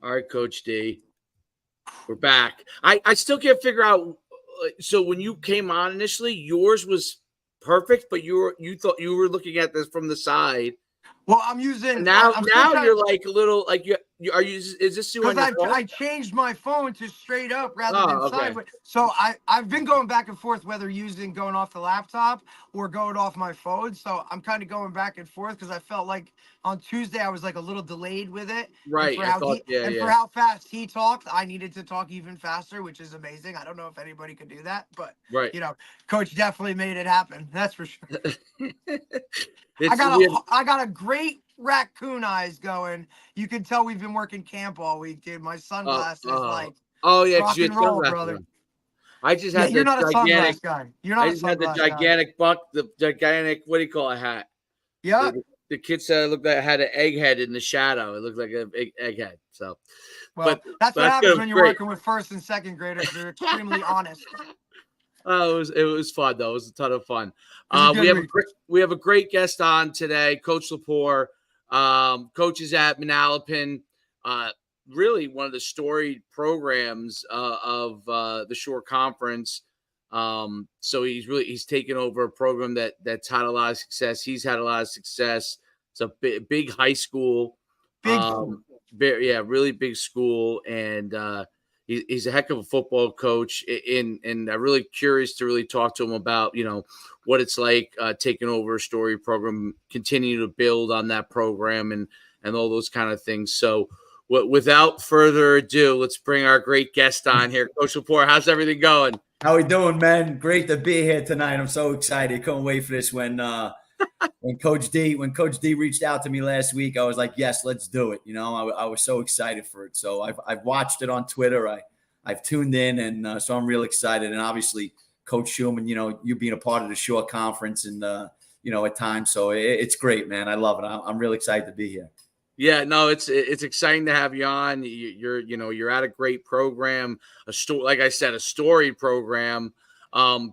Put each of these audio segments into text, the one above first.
All right, Coach D. We're back. I still can't figure out. So when you came on initially, yours was perfect, but you thought you were looking at this from the side. Well, I'm using now you're like a little like you are you is this you on your phone? I changed my phone to straight up rather than sideways. So I've been going back and forth whether going off the laptop or going off my phone. So I'm kind of going back and forth because I felt like on Tuesday I was like a little delayed with it. Right. And for how fast he talked, I needed to talk even faster, which is amazing. I don't know if anybody could do that, but you know, Coach definitely made it happen. That's for sure. I got a great raccoon eyes going. You can tell we've been working camp all week, dude. My sunglasses rock and roll, brother. I just had you're not a sunglass guy. You're not. I just had the gigantic the gigantic what do you call a hat? Yeah. The kid said it looked like it had an egghead in the shadow. It looked like an egghead. So, well, that's what happens when you're working with first and second graders. They're extremely honest. Oh, it was fun though. It was a ton of fun. We have a great guest on today, Coach Lepore. Coaches at Manalapan. Really one of the storied programs of the Shore Conference. So he's taken over a program that's had a lot of success. He's had a lot of success. It's a big high school. Really big school, and he's a heck of a football coach. And I'm really curious to really talk to him about what it's like taking over a storied program, continue to build on that program, and all those kind of things. So, without further ado, let's bring our great guest on here, Coach Lepore. How's everything going? How we doing, man? Great to be here tonight. I'm so excited. Couldn't wait for this. When Coach D reached out to me last week, I was like, yes, let's do it. I was so excited for it. So I've watched it on Twitter. I've tuned in, and so I'm real excited. And obviously, Coach Schuman, you being a part of the Shore Conference, and at times, so it's great, man. I love it. I'm really excited to be here. Yeah, no, it's exciting to have you on. You're at a great program, like I said, a storied program.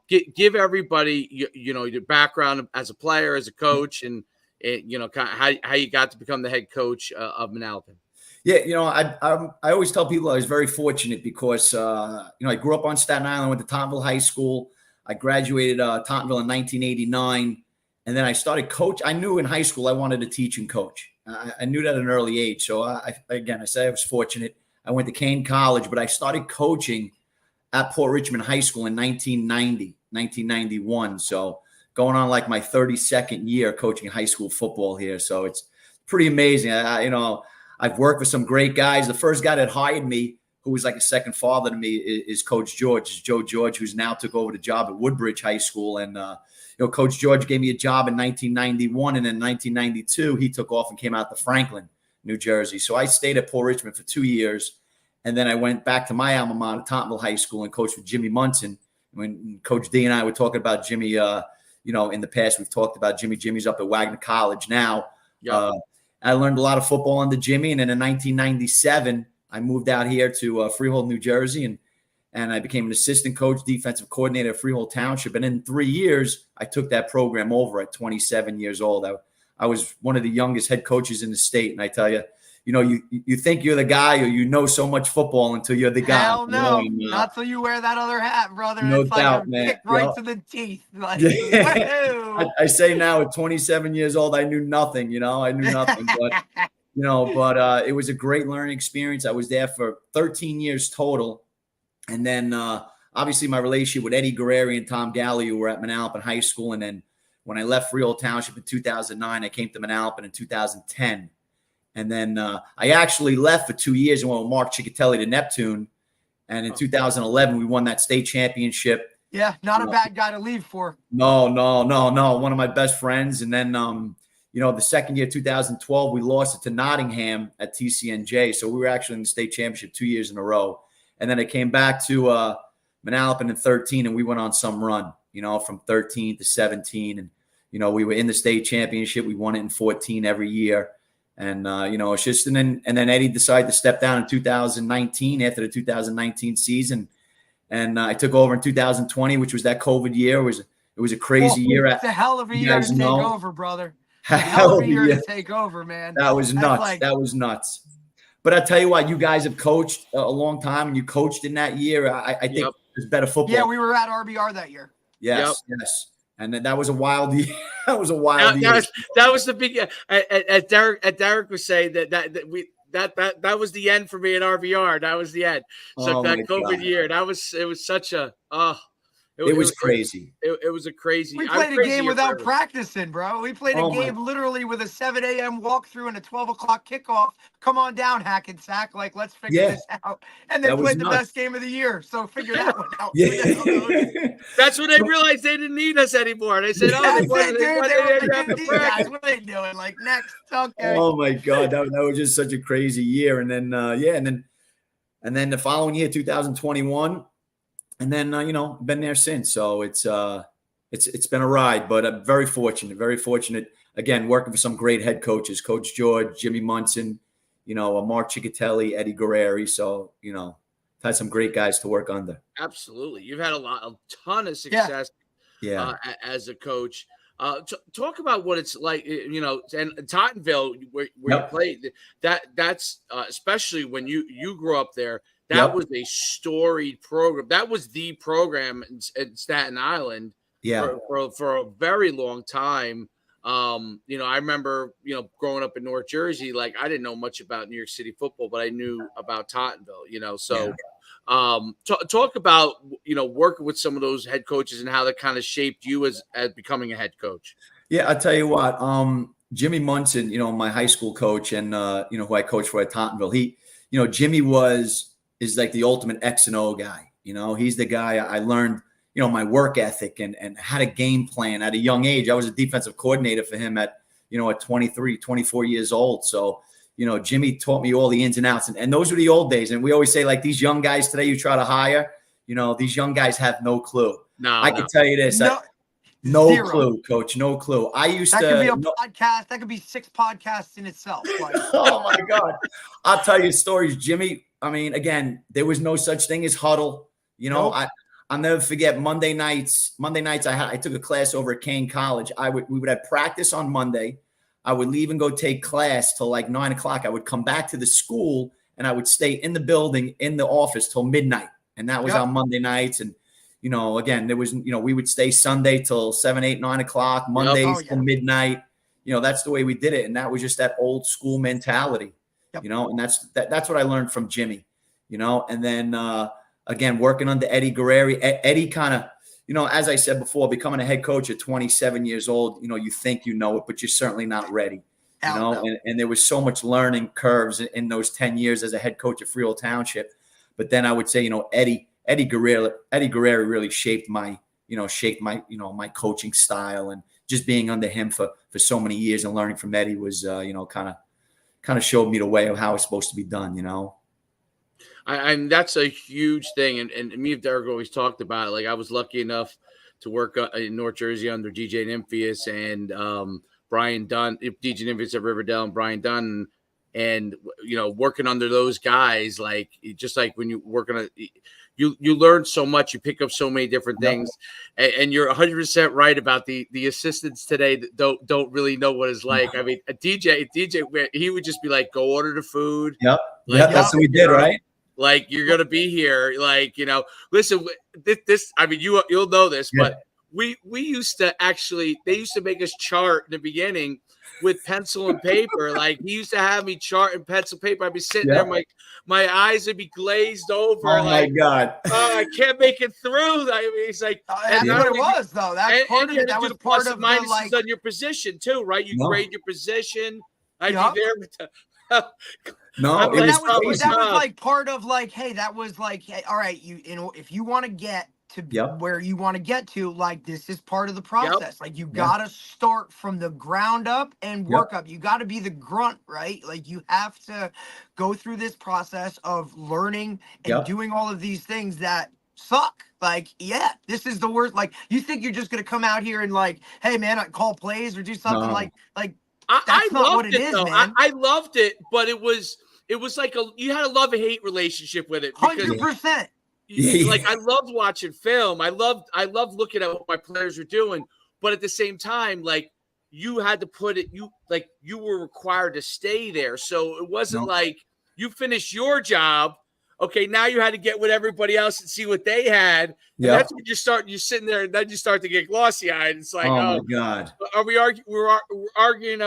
Give everybody your background as a player, as a coach, and kind of how you got to become the head coach of Manalapan. Yeah, I always tell people I was very fortunate because I grew up on Staten Island, went to Tauntonville High School. I graduated Tauntonville in 1989, and then I started coach. I knew in high school I wanted to teach and coach. I knew that at an early age. So I say I was fortunate. I went to Kane College, but I started coaching at Port Richmond High School in 1991. So going on like my 32nd year coaching high school football here. So it's pretty amazing. I've worked with some great guys. The first guy that hired me, who was like a second father to me, is Coach George. It's Joe George, who's now took over the job at Woodbridge High School. And, Coach George gave me a job in 1991. And in 1992, he took off and came out to Franklin, New Jersey. So I stayed at Port Richmond for 2 years. And then I went back to my alma mater, Tauntonville High School, and coached with Jimmy Munson. When Coach D and I were talking about Jimmy, in the past, we've talked about Jimmy. Jimmy's up at Wagner College now. Yep. I learned a lot of football under Jimmy. And then in 1997, I moved out here to Freehold, New Jersey, and I became an assistant coach, defensive coordinator at Freehold Township. And in 3 years, I took that program over at 27 years old. I was one of the youngest head coaches in the state. And I tell you, you think you're the guy or so much football until you're the guy. Hell no, not till you wear that other hat, brother. No it's doubt, like man. Right to the teeth. Like, I say now at 27 years old, I knew nothing. I knew nothing, but it was a great learning experience. I was there for 13 years total, and then obviously my relationship with Eddie Guerreri and Tom Galley, who were at Manalapan High School, and then when I left Freehold Township in 2009, I came to Manalapan in 2010. And then I actually left for 2 years and went with Mark Ciccatelli to Neptune. And in 2011, we won that state championship. Yeah, not a bad guy to leave for. No. One of my best friends. And then, the second year, 2012, we lost it to Nottingham at TCNJ. So we were actually in the state championship 2 years in a row. And then I came back to Manalapan in 13, and we went on some run, from 13 to 17. And, we were in the state championship. We won it in 14 every year. And, it's just, and then Eddie decided to step down in 2019 after the 2019 season. And I took over in 2020, which was that COVID year. It was a crazy year. It's a hell of a year to take over, brother. A hell of a year to take over, man. That was nuts. That was nuts. But I tell you what, you guys have coached a long time, and you coached in that year. I think there's better football. Yeah, we were at RBR that year. Yes. And then that was a wild year. That was a wild year. That was the big. Derek was saying that was the end for me at RBR. That was the end. So that COVID year, it was such a It was crazy. It was a crazy. We played a game without practicing, bro. We played a game literally with a 7 a.m. walkthrough and a 12 o'clock kickoff. Come on down, Hackensack. Like, let's figure this out. And they played the best game of the year. So figure that one out. Yeah. That's when they realized they didn't need us anymore. They said, "Oh, what are they doing? Like, next, okay." Oh my God, that was just such a crazy year. And then and then the following year, 2021. And then, been there since. So it's been a ride, but I'm very fortunate. Again, working for some great head coaches, Coach George, Jimmy Munson, Mark Ciccatelli, Eddie Guerrieri. So, had some great guys to work under. Absolutely. You've had a ton of success as a coach. Talk about what it's like, and Tottenville, where you played, that's especially when you grew up there. That was a storied program. That was the program in Staten Island for a very long time. I remember, growing up in North Jersey, like I didn't know much about New York City football, but I knew about Tottenville, So talk about, working with some of those head coaches and how that kind of shaped you as becoming a head coach. Yeah, I'll tell you what, Jimmy Munson, my high school coach and, who I coached for at Tottenville, Jimmy is like the ultimate X and O guy. He's the guy I learned, my work ethic and how to game plan at a young age. I was a defensive coordinator for him at 23, 24 years old. So, Jimmy taught me all the ins and outs. And those were the old days. And we always say, like, these young guys today you try to hire, these young guys have no clue. I can tell you this. No clue, Coach. No clue. That could be a podcast. That could be 6 podcasts in itself. Like. Oh, my God. I'll tell you stories, Jimmy. I mean, again, there was no such thing as huddle. Nope. I'll never forget Monday nights. I took a class over at Kane College. We would have practice on Monday. I would leave and go take class till like 9 o'clock. I would come back to the school and I would stay in the building, in the office till midnight. And that was on Monday nights. And, again, there was, we would stay Sunday till 7, 8, 9 o'clock, Mondays till midnight. That's the way we did it. And that was just that old school mentality. And that's what I learned from Jimmy, and then, again, working under Eddie Guerrieri. Eddie kind of, as I said before, becoming a head coach at 27 years old, you think it, but you're certainly not ready, and there was so much learning curves in those 10 years as a head coach at Freehold Township. But then I would say, Eddie Guerrieri really shaped my my coaching style, and just being under him for so many years and learning from Eddie was, kind of showed me the way of how it's supposed to be done, And that's a huge thing. And me and Derek always talked about it. Like, I was lucky enough to work in North Jersey under DJ Nymphius and Brian Dunn, DJ Nymphius at Riverdale and Brian Dunn. And, working under those guys, like, just like when you work on you learn so much, you pick up so many different things, and you're 100% right about the assistants today that don't really know what it's like. I mean, a DJ, he would just be like, go order the food. Yep. That's what we did, right? Like, you're going to be here. Like, listen, this, I mean, you'll know this, but we used to they used to make us chart in the beginning with pencil and paper. Like, he used to have me chart in pencil paper. I'd be sitting there, my eyes would be glazed over. Oh, my God. I can't make it through. I mean, it's like, that's what it was, though. That's part of it. That was part of minuses on your position too, right? You grade your position. I'd be there with the no, that was like part of, like, hey, that was like, hey, all right, if you want to get to where you want to get to, like, this is part of the process. Like, you got to start from the ground up and work up. You got to be the grunt, right? Like, you have to go through this process of learning and doing all of these things that suck. Like, this is the worst. Like, you think you're just going to come out here and, like, hey, man, I call plays or do something like that's not what it is, man. I loved it, but it was like you had a love-hate relationship with it. 100%. Like, I loved watching film. I loved looking at what my players were doing. But at the same time, like, you had to put it, you were required to stay there. So it wasn't like you finish your job. Okay, now you had to get with everybody else and see what they had. And that's when you're sitting there, and then you start to get glossy-eyed. It's like, oh my God. Are we arguing? We're arguing,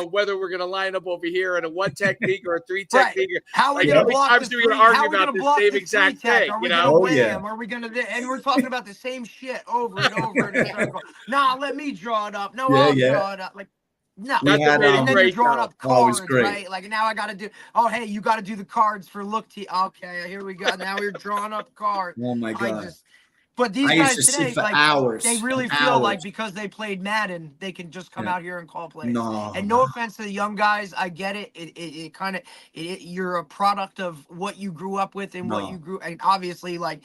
whether we're going to line up over here in a 1 technique or a 3 technique. Right. How are we going to block this? How are we going to block this exact thing? Are we going to weigh him? Are we going to? And we're talking about the same shit over and over in a circle. Nah, let me draw it up. No, I'll draw it up. Like. No, and then you're drawing up cards, right? Like now I got to do. Oh, hey, you got to do the cards for look. Okay, here we go. Now we're drawing up cards. Oh my God! But these guys today, like hours, they really feel like because they played Madden, they can just come out here and call plays. And no offense to the young guys, I get it. It kind of you're a product of what you grew up with and what you grew. And obviously, like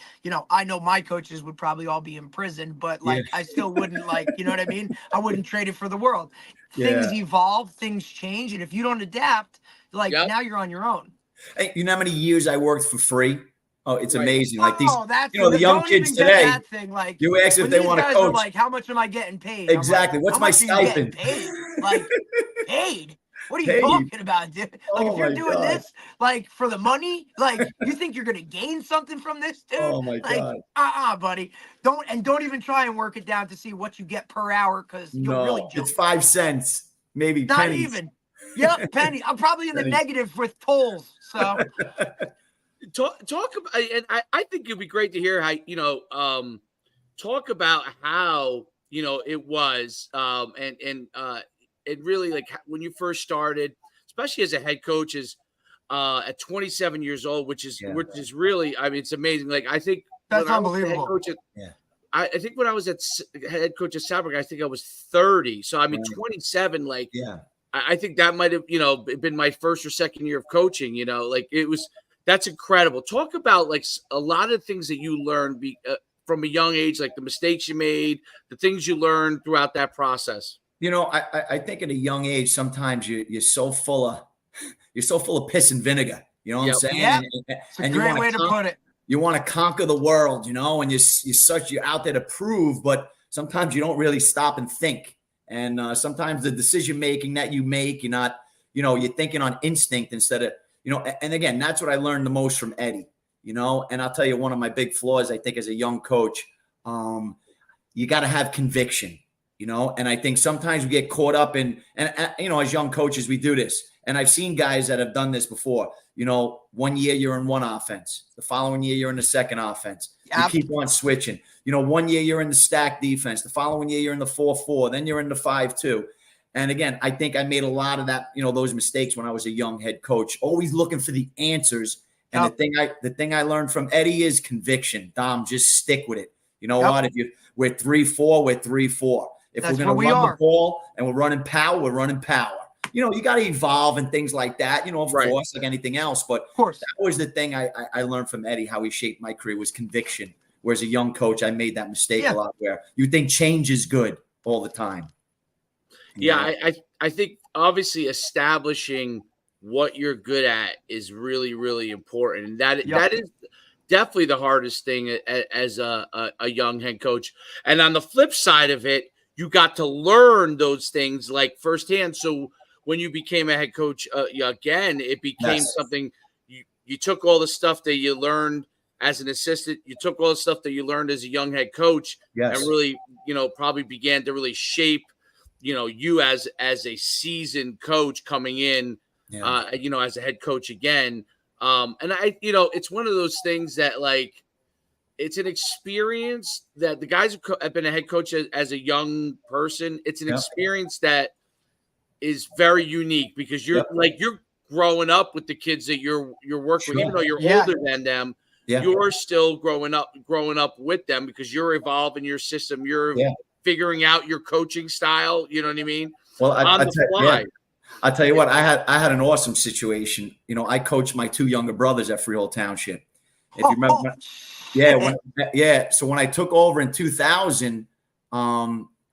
I know my coaches would probably all be in prison, but like I still wouldn't like what I mean. I wouldn't trade it for the world. Things evolve, things change, and if you don't adapt, like now you're on your own. Hey, you know how many years I worked for free? Oh, it's amazing. Like these, that's, the young kids today. That thing. Like, you ask if they want to coach. Like, how much am I getting paid? Exactly. Like, what's my stipend? Paid? Like, paid? What are you talking about, dude? Like, if you're doing this, like, for the money, like, you think you're gonna gain something from this, dude? Oh my God. Buddy. Don't even try and work it down to see what you get per hour, because you'll really jump. It's 5 cents, maybe not pennies. Even. Yep, penny. I'm probably in the negative with tolls. So. Talk about, and I think it'd be great to hear how talk about how it was and it really, like, when you first started, especially as a head coach, is at 27 years old, which is really, I mean, it's amazing. Like, I think that's unbelievable. I think when I was head coach at Southwark, I think I was 30. So I mean, 27. Like, I think that might have been my first or second year of coaching. Like, it was. That's incredible. Talk about, like, a lot of things that you learned from a young age, like the mistakes you made, the things you learned throughout that process. I think at a young age, sometimes you're so full of piss and vinegar. You know what I'm saying? Yeah. It's a great way to put it. You want to conquer the world, and you're out there to prove, but sometimes you don't really stop and think. And sometimes the decision making that you make, you're not, you're thinking on instinct instead of. And again, that's what I learned the most from Eddie, and I'll tell you one of my big flaws, I think, as a young coach, you got to have conviction, and I think sometimes we get caught up in, and as young coaches, we do this. And I've seen guys that have done this before, 1 year you're in one offense, the following year you're in the second offense. You keep on switching, 1 year you're in the stack defense, the following year you're in the 4-4, then you're in the 5-2. And again, I think I made a lot of that, those mistakes when I was a young head coach, always looking for the answers. And the thing I learned from Eddie is conviction. Dom, just stick with it. You know what? If we're 3-4, we're 3-4. If we're going to run the ball and we're running power, we're running power. You got to evolve and things like that, of course, like anything else. But that was the thing I learned from Eddie, how he shaped my career, was conviction. Whereas a young coach, I made that mistake a lot, where you think change is good all the time. Yeah, I think obviously establishing what you're good at is really, really important. And that is definitely the hardest thing as a young head coach. And on the flip side of it, you got to learn those things like firsthand. So when you became a head coach again, it became something you took all the stuff that you learned as an assistant, you took all the stuff that you learned as a young head coach and really, probably began to really shape you as a seasoned coach coming in, as a head coach again. And it's one of those things that, like, it's an experience that the guys who have been a head coach as a young person. It's an experience that is very unique because you're growing up with the kids that you're working with, even though you're older than them. You're still growing up with them because you're evolving your system. You're figuring out your coaching style, you know what I mean? Well, I'll tell you what, I had an awesome situation. I coached my 2 younger brothers at Freehold Township. If you remember, So when I took over in 2000,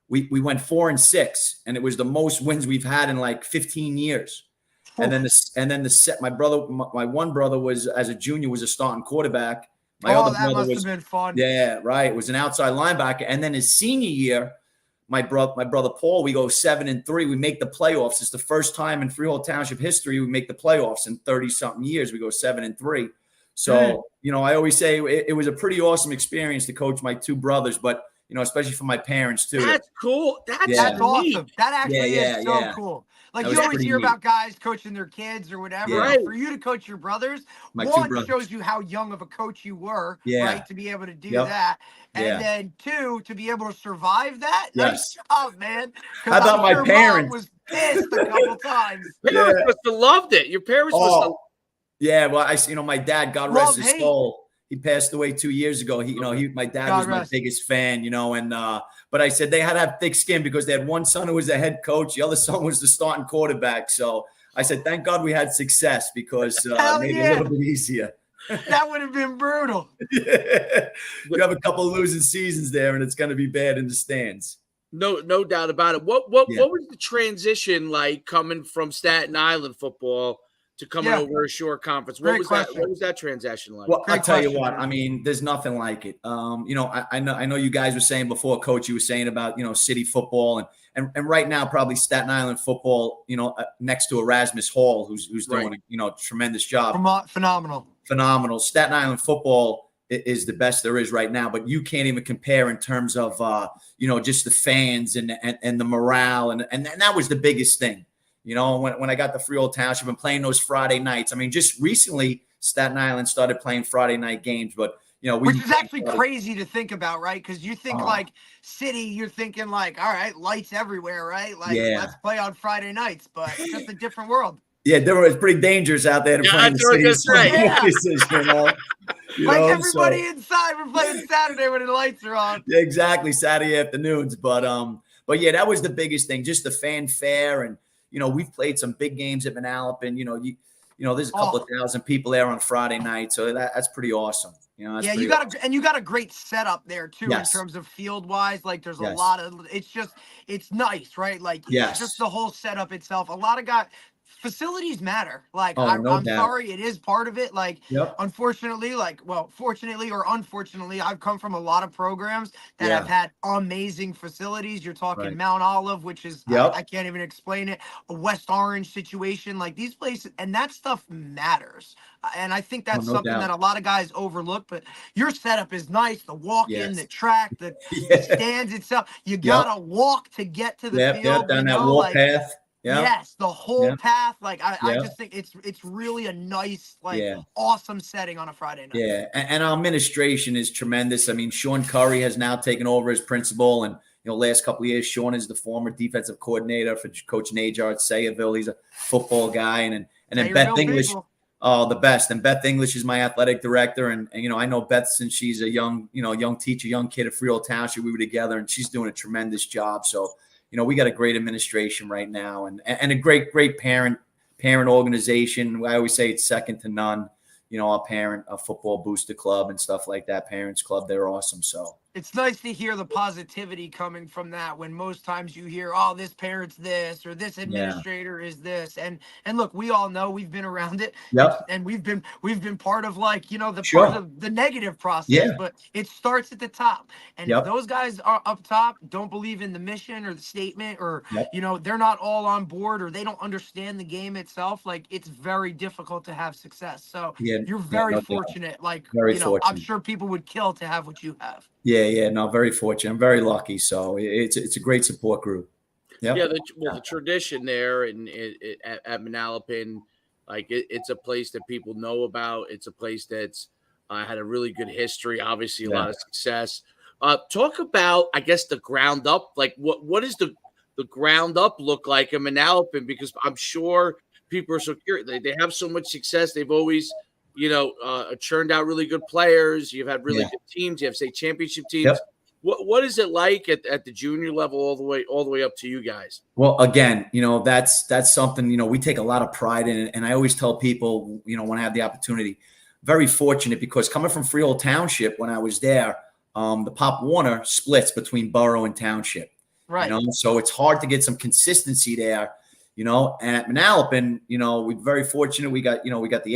we went 4-6, and it was the most wins we've had in like 15 years. And then my one brother was, as a junior, was a starting quarterback. My other brother must have been fun. Yeah, right. It was an outside linebacker. And then his senior year, my brother Paul, we go 7-3. We make the playoffs. It's the first time in Freehold Township history we make the playoffs in 30-something years. We go 7-3. So, I always say it was a pretty awesome experience to coach my two brothers, but, especially for my parents too. That's cool. That's awesome. That actually is so cool. Like you always hear about guys coaching their kids or whatever. Right. For you to coach your brothers, my one, shows you how young of a coach you were, right? To be able to do that. And then two, to be able to survive that. Nice job, man. How about my parents? Mom was pissed a couple times. Parents must have loved it. Your parents must have. Yeah, well, my dad, God rest his soul. He passed away 2 years ago. My dad was my biggest fan, but I said they had to have thick skin because they had one son who was the head coach. The other son was the starting quarterback. So I said, thank God we had success because it made it a little bit easier. That would have been brutal. You have a couple of losing seasons there, and it's going to be bad in the stands. No doubt about it. What was the transition like coming from Staten Island football to coming over a Shore Conference? What was that transition like? Well, I'll tell you what. I mean, there's nothing like it. I know you guys were saying before, Coach, you were saying about, city football and right now probably Staten Island football, next to Erasmus Hall, who's doing a tremendous job. Phenomenal. Staten Island football is the best there is right now, but you can't even compare in terms of just the fans and the morale and that was the biggest thing. When I got the Freehold Township and playing those Friday nights, I mean, just recently Staten Island started playing Friday night games, but which is actually crazy to think about, right? Because you think like city, you're thinking like, all right, lights everywhere, right? Like let's play on Friday nights, but it's just a different world. Yeah, it's pretty dangerous out there to play in the city. Everybody inside, we're playing Saturday when the lights are on. Yeah, exactly, Saturday afternoons. But yeah, that was the biggest thing, just the fanfare and. We've played some big games at Manalapan. There's a couple of thousand people there on Friday night, so that's pretty awesome. You got a great setup there too in terms of field wise. Like there's a lot of it's nice, right? Like just the whole setup itself. A lot of guys. Facilities matter. Like I'm sorry, it is part of it. Like unfortunately, fortunately or unfortunately, I've come from a lot of programs that have had amazing facilities. You're talking Mount Olive, which is I can't even explain it. A West Orange situation, like these places, and that stuff matters. And I think that's something that a lot of guys overlook. But your setup is nice. The walk-in, the track, the stands itself. You gotta walk to get to the field. Down that walk path. Yeah. Yes, the whole path. Like I just think it's really a nice, awesome setting on a Friday night. Yeah, and our administration is tremendous. I mean, Sean Curry has now taken over as principal, and last couple of years, Sean is the former defensive coordinator for Coach Najar at Sayreville. He's a football guy, and then Beth English. People. Oh, the best. And Beth English is my athletic director, and I know Beth since she's a young teacher, young kid at Freehold Township. We were together, and she's doing a tremendous job. So. We got a great administration right now and a great parent organization. I always say it's second to none. Our football booster club and stuff like that, parents club, they're awesome. So it's nice to hear the positivity coming from that when most times you hear, oh, this parent's this or this administrator is this. And look, we all know we've been around it and we've been part of part of the negative process, but it starts at the top. And if those guys are up top, don't believe in the mission or the statement or, they're not all on board or they don't understand the game itself. Like it's very difficult to have success. So you're very fortunate. Fortunate. I'm sure people would kill to have what you have. Yeah, no, very fortunate. I'm very lucky. So it's a great support group. The tradition there at Manalapan, like it's a place that people know about. It's a place that's had a really good history, obviously a lot of success. Talk about, I guess, the ground up. Like what does the ground up look like in Manalapan? Because I'm sure people are so curious. They have so much success. They've always churned out really good players. You've had really good teams. You have state championship teams. Yep. What is it like at the junior level all the way up to you guys? Well, again, that's something, we take a lot of pride in it. And I always tell people, when I have the opportunity, very fortunate because coming from Freehold Township, when I was there, the Pop Warner splits between borough and township. Right. So it's hard to get some consistency there. And at Manalapan, we're very fortunate. We got the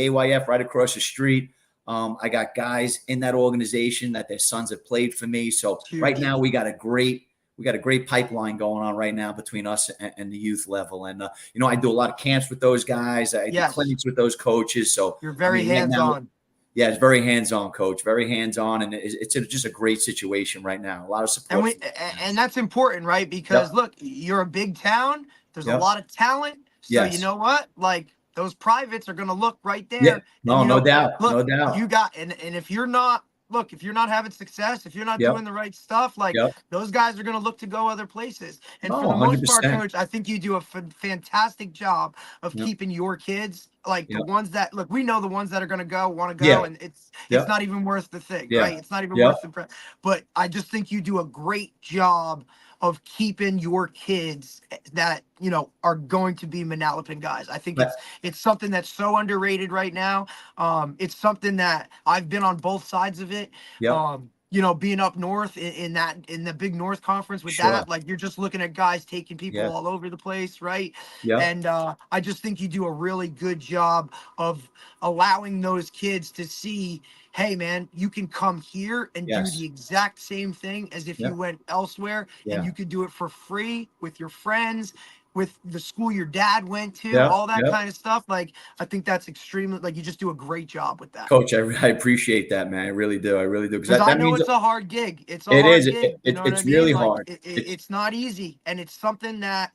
AYF right across the street. I got guys in that organization that their sons have played for me. So right now we got a great we got a great pipeline going on right now between us and the youth level. And, you know, I do a lot of camps with those guys. I do clinics with those coaches. So you're very right hands-on. Yeah, it's very hands-on, coach. Very hands-on, and it's just a great situation right now. A lot of support, and that's important, right? Because look, you're a big town. There's a lot of talent. So you know what? Like those privates are going to look right there. Yeah. No, and, you know, no doubt. Look, no doubt. You got and if you're not. Look, if you're not having success, if you're not doing the right stuff, like those guys are going to look to go other places. And for the most part, Coach, I think you do a fantastic job of keeping your kids, like the ones that look. We know the ones that are going to want to go, and it's not even worth the thing, right? It's not even worth the press. But I just think you do a great job of keeping your kids that, you know, are going to be Manalapan guys. I think it's something that's so underrated right now. It's something that I've been on both sides of it. You know, being up north in the Big North Conference with that, like you're just looking at guys taking people all over the place, right? And I just think you do a really good job of allowing those kids to see, hey man, you can come here and do the exact same thing as if you went elsewhere, and you could do it for free with your friends, with the school your dad went to, all that kind of stuff. Like, I think that's extremely, like, you just do a great job with that. Coach, I appreciate that, man. I really do. Because I know it's a hard gig. It's a hard gig. It's really hard. It's not easy. And it's something that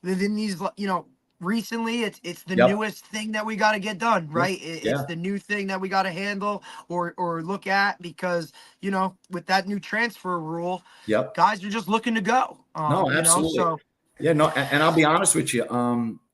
within these, you know, recently it's the newest thing that we got to get done, right? It's the new thing that we got to handle or look at, because, you know, with that new transfer rule, guys are just looking to go. No, absolutely. You know, so yeah, no, and I'll be honest with you.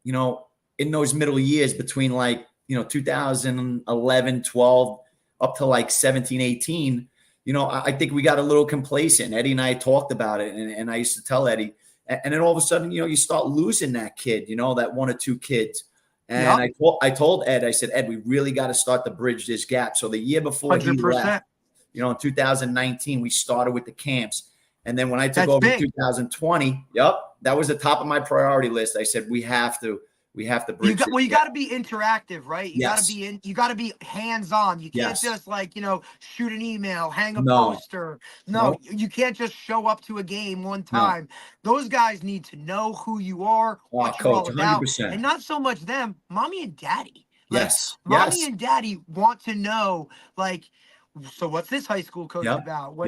You know, in those middle years between, like, you know, 2011, 12 up to like 17, 18, you know, I think we got a little complacent. Eddie and I talked about it, and I used to tell Eddie, and then all of a sudden, you know, you start losing that kid, you know, that one or two kids. And I told Ed, I said, Ed, we really got to start to bridge this gap. So the year before 100%. he left, you know, in 2019, we started with the camps. And then when I took over in 2020, that was the top of my priority list. I said, we have to bridge. You got to be interactive, right? You got to be hands-on. You can't just, like, you know, shoot an email, hang a poster. No, you can't just show up to a game one time. Those guys need to know who you are, what you're all about, 100%. And not so much them, mommy and daddy. Like, mommy and daddy want to know, like, so what's this high school coach about? What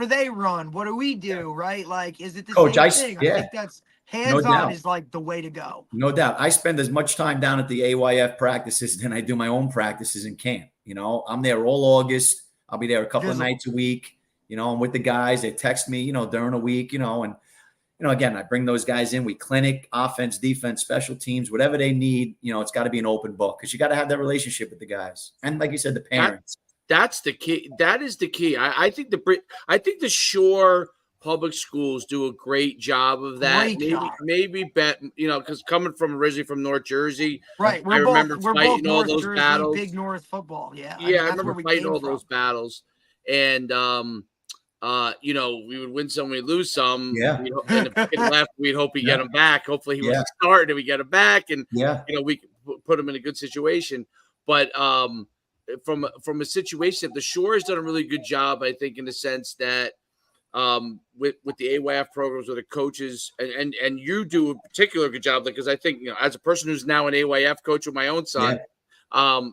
do they run? What do we do? Right? Like, is it the same thing? I think that's hands-on is like the way to go. No doubt. I spend as much time down at the AYF practices than I do my own practices in camp. You know, I'm there all August. I'll be there a couple of nights a week. You know, I'm with the guys. They text me, you know, during a week, you know, and, you know, again, I bring those guys in. We clinic, offense, defense, special teams, whatever they need. You know, it's got to be an open book, because you got to have that relationship with the guys. And like you said, the parents. That's the key. That is the key. I think the Shore public schools do a great job of that. Maybe bet, you know, because coming from originally from North Jersey, right? I remember fighting all those battles. Big North football, I remember fighting all those battles, and you know, we would win some, we lose some. And if the kid left, we'd hope we get him back. Hopefully, he was starting, and we get him back, and you know, we could put him in a good situation. But from a situation that the Shore has done a really good job, I think, in the sense that with the AYF programs, with the coaches, and you do a particular good job, because I think, you know, as a person who's now an AYF coach with my own son,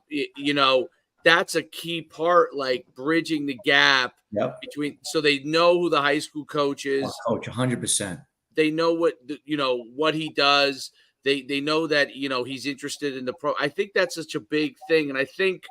you know, that's a key part, like bridging the gap between, so they know who the high school coach is. Coach, 100%. They know what he does. They know that, you know, he's interested in the pro. I think that's such a big thing, and I think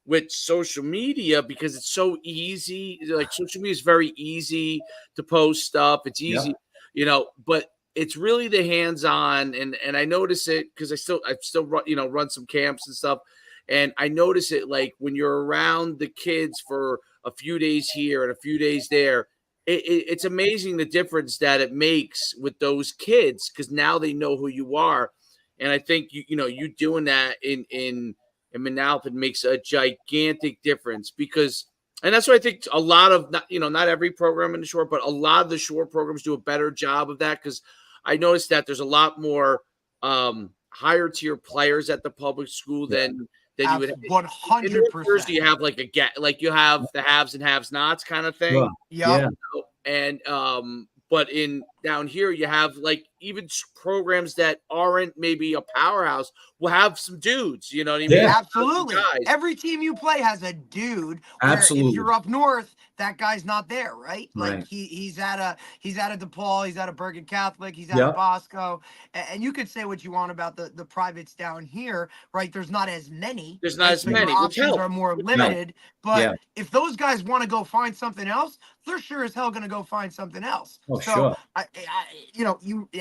with social media, because it's so easy, like social media is very easy to post stuff. It's easy, you know, but it's really the hands-on. And I notice it because I still run, you know, run some camps and stuff. And I notice it, like, when you're around the kids for a few days here and a few days there, it's amazing the difference that it makes with those kids, because now they know who you are. And I think, you know, you doing that in Manalapan makes a gigantic difference, because, and that's what I think a lot of, not every program in the Shore, but a lot of the Shore programs do a better job of that, because I noticed that there's a lot more higher tier players at the public school than you would have. 100%. You have like you have the haves and have nots kind of thing. Yeah. And But down here, you have like even programs that aren't maybe a powerhouse will have some dudes. You know what I mean? Yeah. Absolutely. Every team you play has a dude. Where Absolutely. if you're up north, that guy's not there, right? Like Right. he's at a DePaul, he's at a Bergen Catholic, he's at a Bosco, and you could say what you want about the privates down here, right? There's not as many. There's not as many. Your options are more limited. But if those guys want to go find something else, they're sure as hell going to go find something else. Oh, so, sure.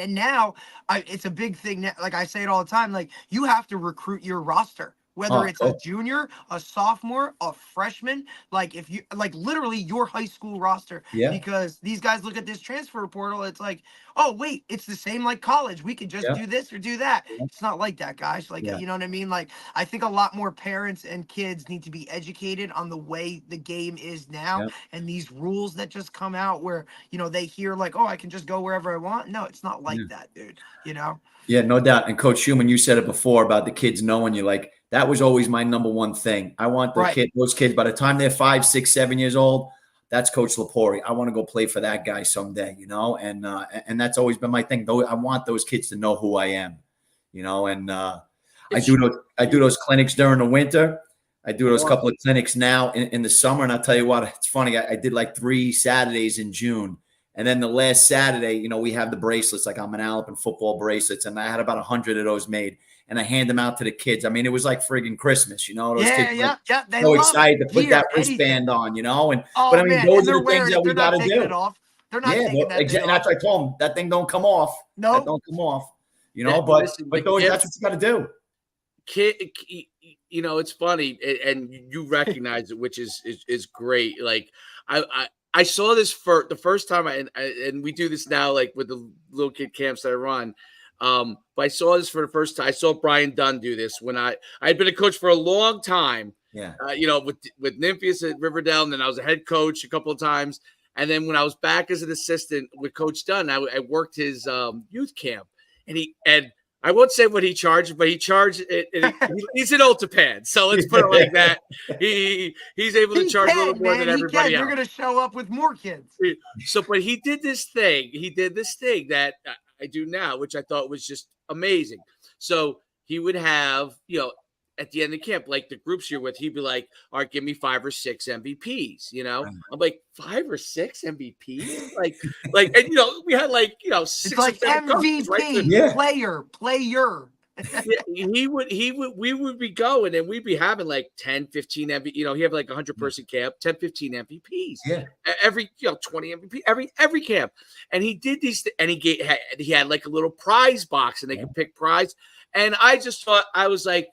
Now it's a big thing. Like I say it all the time, like you have to recruit your roster. Whether it's a junior, a sophomore, a freshman, like if you like literally your high school roster, because these guys look at this transfer portal, it's like, oh wait, it's the same like college. We could just do this or do that. It's not like that, guys. Like you know what I mean? Like I think a lot more parents and kids need to be educated on the way the game is now and these rules that just come out where they hear like, oh, I can just go wherever I want. No, it's not like that, dude. Yeah, no doubt. And Coach Schuman, you said it before about the kids knowing you. Like that was always my number one thing. I want those kids, by the time they're 5, 6, 7 years old, that's Coach Lepore. I want to go play for that guy someday, and that's always been my thing. Though I want those kids to know who I am, and I do those clinics during the winter. I do those couple of clinics now in the summer. And I'll tell you what, it's funny. I did like 3 Saturdays in June. And then the last Saturday, we have the bracelets, like Manalapan football bracelets. And I had about 100 of those made. And I hand them out to the kids. I mean, it was like friggin' Christmas, Those kids They so excited to put that anything. wristband on, but I mean, those are the things that we got to do. They're not taking that exactly. And that's what I told them. That thing don't come off. No, that don't come off. But those, that's what you got to do. Kid, it's funny, and you recognize it, which is great. Like I saw this for the first time, and we do this now, like with the little kid camps that I run. But I saw this for the first time. I saw Brian Dunn do this when I'd been a coach for a long time. Yeah. With Nympheus at Riverdale, and then I was a head coach a couple of times. And then when I was back as an assistant with Coach Dunn, I worked his youth camp, and I won't say what he charged, but he charged it. He's an Ultrapan, so let's put it like that. He's able to charge a little more than everybody else. You're going to show up with more kids. So, but he did this thing. He did this thing that I do now, which I thought was just amazing. So he would have, at the end of camp, like the groups you're with, he'd be like, all right, give me 5 or 6 MVPs, I'm like, 5 or 6 MVPs? And we had 6 it's like MVP, right? player. We would be going and we'd be having like 10, 15 MVP, he had like 100-person camp, 10, 15 MVPs. Yeah. Every 20 MVP, every camp. And he did these and he had like a little prize box and they could pick prize. And I just thought, I was like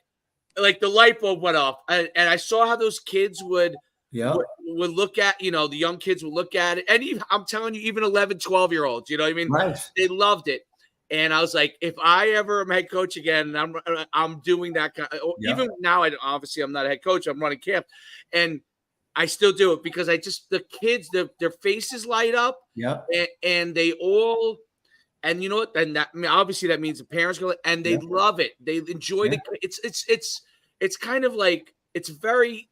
the light bulb went off. And I saw how those kids would look at, the young kids would look at it. And even, I'm telling you, even 11, 12-year-olds, you know what I mean? Right. They loved it. And I was like, if I ever am head coach again, and I'm doing that kind of, even now, I'm not a head coach, I'm running camp, and I still do it because the kids, their faces light up, and they all, and you know what? And that, obviously that means the parents go, and they love it. They enjoy it's kind of like, it's very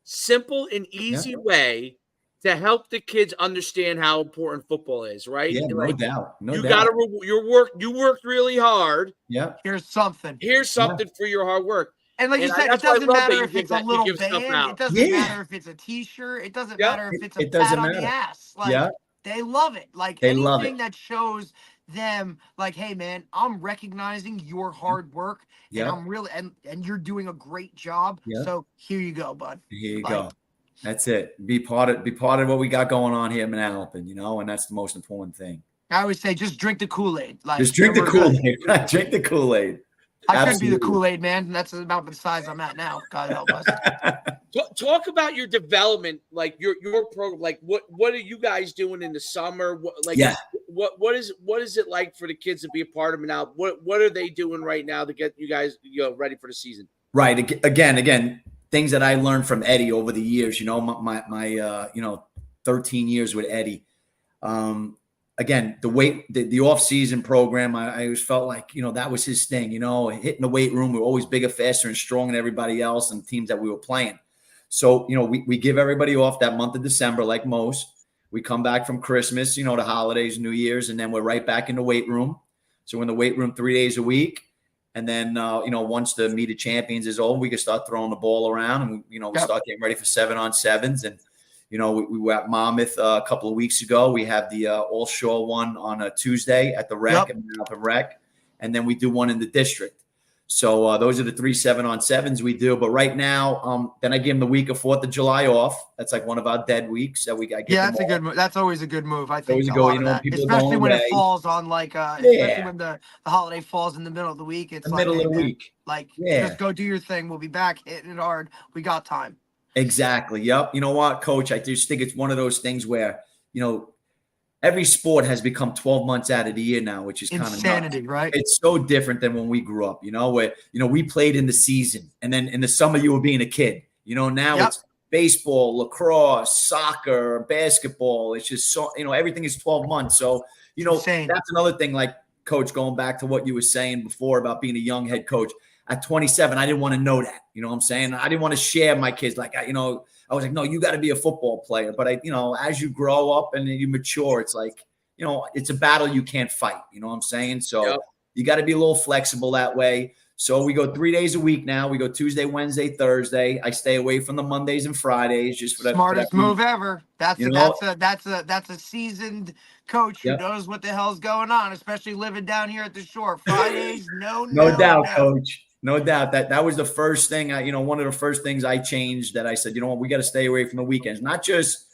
simple and easy way to help the kids understand how important football is, right? Yeah, no doubt. You worked really hard. Yeah. Here's something for your hard work. And like you said, it doesn't matter if it's a little band. It doesn't matter if it's a T-shirt. It doesn't matter if it's a pat on the ass. Like they love it. Like anything that shows them like, hey man, I'm recognizing your hard work and I'm really and you're doing a great job. So here you go, bud. Here you go. That's it. Be part of what we got going on here in Manalapan, and that's the most important thing. I always say, just drink the Kool-Aid. Just drink the Kool-Aid. Drink the Kool-Aid. I could be the Kool-Aid man. That's about the size I'm at now. God help us. Talk about your development, like your program. Like what are you guys doing in the summer? What is it like for the kids to be a part of it now? What are they doing right now to get you guys ready for the season? Right. Again. Things that I learned from Eddie over the years, my 13 years with Eddie. Again, the off-season program, I always felt like, that was his thing, hitting the weight room. We were always bigger, faster, and stronger than everybody else and teams that we were playing. So, we give everybody off that month of December, like most. We come back from Christmas, the holidays, New Year's, and then we're right back in the weight room. So we're in the weight room 3 days a week. And then, once the Meet of Champions is over, we can start throwing the ball around and, we start getting ready for 7-on-7s. And, we were at Monmouth a couple of weeks ago. We have the All Shore one on a Tuesday at the rec, at Manalapan Rec. And then we do one in the district. So those are the 3 7-on-7s we do. But right now, then I give them the week of 4th of July off. That's like one of our dead weeks that we got. That's a good move. That's always a good move. I think always go, especially when it falls on especially when the holiday falls in the middle of the week. It's the middle of the week. Just go do your thing. We'll be back hitting it hard. We got time. Exactly. Yep. You know what, Coach? I just think it's one of those things where, every sport has become 12 months out of the year now, which is kind of insanity, right? It's so different than when we grew up, where, we played in the season and then in the summer you were being a kid, now it's baseball, lacrosse, soccer, basketball. It's just so, everything is 12 months. So, insane. That's another thing, like, Coach, going back to what you were saying before about being a young head coach. At 27, I didn't want to know that. You know what I'm saying? I didn't want to share my kids. Like, I was like, no, you got to be a football player. But as you grow up and you mature, it's like, it's a battle you can't fight. You know what I'm saying? So you got to be a little flexible that way. So we go 3 days a week now. We go Tuesday, Wednesday, Thursday. I stay away from the Mondays and Fridays just for that. Smartest move ever. That's a seasoned coach who knows what the hell's going on, especially living down here at the shore. Fridays, no doubt, Coach. No doubt that was the first thing one of the first things I changed, that I said, we got to stay away from the weekends, not just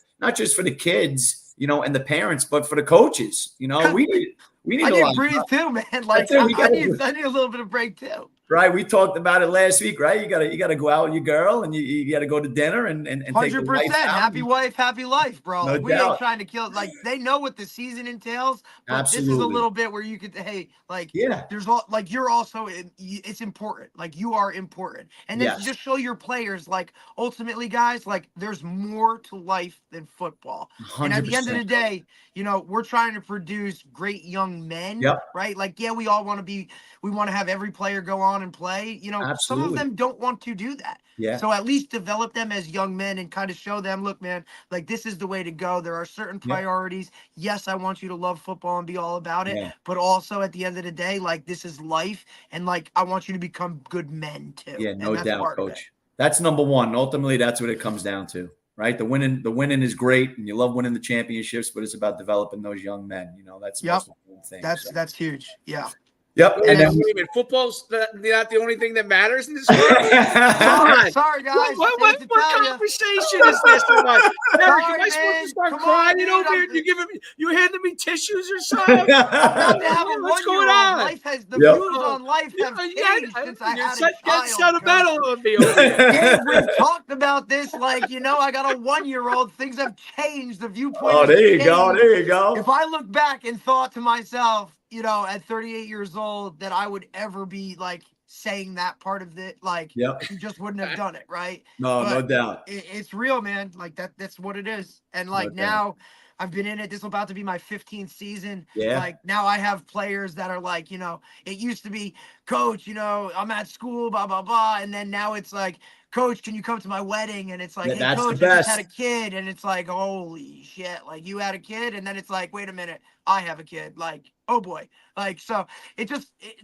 for the kids, and the parents, but for the coaches. We need I need to breathe too, man. Like I need a little bit of break too. Right, we talked about it last week, right? You gotta go out with your girl, and you gotta go to dinner and 100%. Happy wife, happy life, bro. No we doubt. Ain't trying to kill. Like they know what the season entails, but Absolutely. This is a little bit where you could, there's you're also it's important. Like you are important, and then just show your players, like ultimately, guys, like there's more to life than football. 100%. And at the end of the day, we're trying to produce great young men, right? Like we all want to we want to have every player go on and play. Absolutely. Some of them don't want to do that. Yeah. So at least develop them as young men and kind of show them, look, man, like this is the way to go. There are certain priorities. Yes, I want you to love football and be all about it. But also at the end of the day, like this is life. And like I want you to become good men too. Yeah, no doubt, Coach. That's number one. Ultimately, that's what it comes down to. Right. The winning is great, and you love winning the championships, but it's about developing those young men. That's the most important thing. That's huge. Yeah. Yep. And then football's not the only thing that matters in this world. Sorry, guys. What conversation is this? Eric, am I supposed to start crying over here? You handing me tissues or something? What's going on? The views on life have changed since I had a child. Get sentimental on me over here. We've talked about this. Like, I got a 1-year-old. Things have changed. The viewpoint. Oh, there you go. There you go. If I look back and thought to myself, at 38 years old, that I would ever be like saying that part of it, like you just wouldn't have done it, right? No doubt. It's real, man. Like that's what it is. And like now I've been in it. This is about to be my 15th season. Yeah. Like now I have players that are like, it used to be, Coach, I'm at school, blah, blah, blah. And then now it's like, Coach, can you come to my wedding? And it's like, hey, Coach, I just had a kid. And it's like, holy shit. Like you had a kid. And then it's like, wait a minute, I have a kid. Like, oh boy. Like, so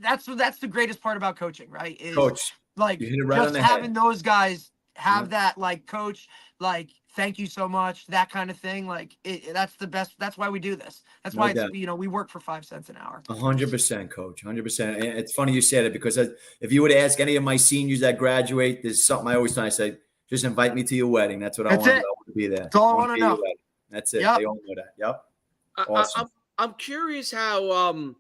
that's the greatest part about coaching, right? Is Coach, like just having those guys have that, like, Coach, like, thank you so much, that kind of thing. Like that's the best. That's why we do this. That's why we work for 5 cents an hour. 100%, Coach. 100%. And it's funny you said it, because if you would ask any of my seniors that graduate, there's something I always tell. I say, just invite me to your wedding. That's what I want to be there. That's all I want to know. That's it. They all know that. Yep. Awesome. I'm curious how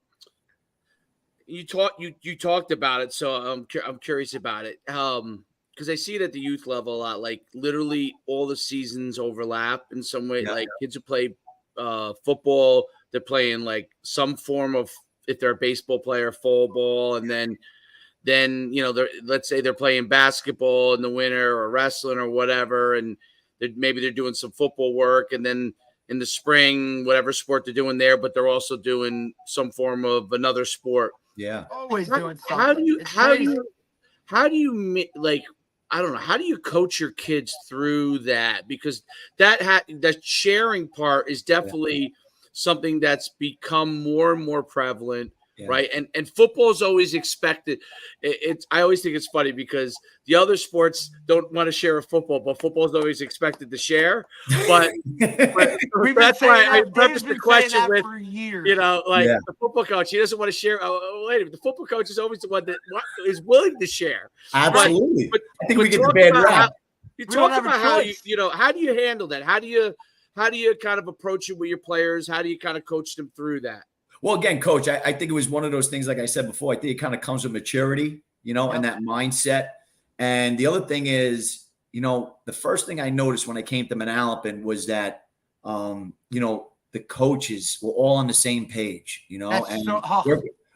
you talked about it, so I'm curious about it. Because I see it at the youth level a lot. Like literally all the seasons overlap in some way. Like kids who play football, they're playing like some form of, if they're a baseball player, fall ball, and then let's say they're playing basketball in the winter or wrestling or whatever, and maybe they're doing some football work, and then in the spring, whatever sport they're doing there, but they're also doing some form of another sport. Yeah, always doing something. How do you like I don't know. How do you coach your kids through that? Because that sharing part is definitely something that's become more and more prevalent, right? And football is always expected. I always think it's funny because the other sports don't want to share a football, but football is always expected to share. But that's why I prefaced the question with, for years. the football coach, he doesn't want to share. Oh, wait a minute. The football coach is always the one that is willing to share. Absolutely. But I think we get the bad rap. You talk about how how do you handle that? How do you kind of approach it with your players? How do you kind of coach them through that? Well, again, Coach, I think it was one of those things, like I said before, I think it kind of comes with maturity, and that mindset. And the other thing is, the first thing I noticed when I came to Manalapan was that, the coaches were all on the same page, and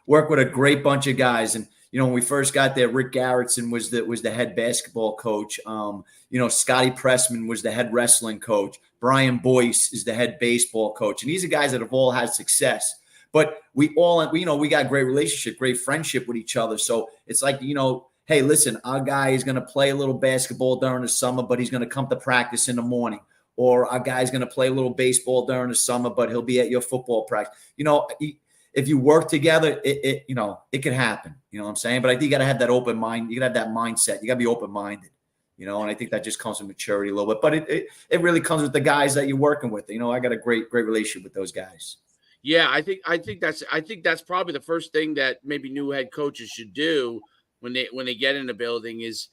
work with a great bunch of guys. And, when we first got there, Rick Garrettson was the head basketball coach. Scotty Pressman was the head wrestling coach. Brian Boyce is the head baseball coach. And these are guys that have all had success. But we got great relationship, great friendship with each other. So it's like, hey, listen, our guy is going to play a little basketball during the summer, but he's going to come to practice in the morning. Or our guy's going to play a little baseball during the summer, but he'll be at your football practice. If you work together, it can happen. You know what I'm saying? But I think you got to have that open mind. You got to have that mindset. You got to be open-minded. And I think that just comes with maturity a little bit. But it really comes with the guys that you're working with. I got a great relationship with those guys. Yeah, I think that's probably the first thing that maybe new head coaches should do when they get in a building is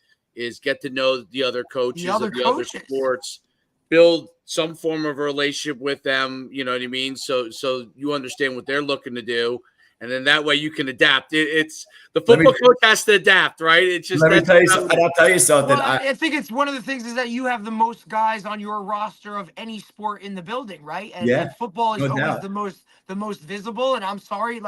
get to know the other coaches of the other sports, build some form of a relationship with them. You know what I mean? So you understand what they're looking to do, and then that way you can adapt. It's the football coach has to adapt, right? It's just I'll tell you something. Well, I think it's one of the things is that you have the most guys on your roster of any sport in the building, right? And football is always the most visible. And I'm sorry,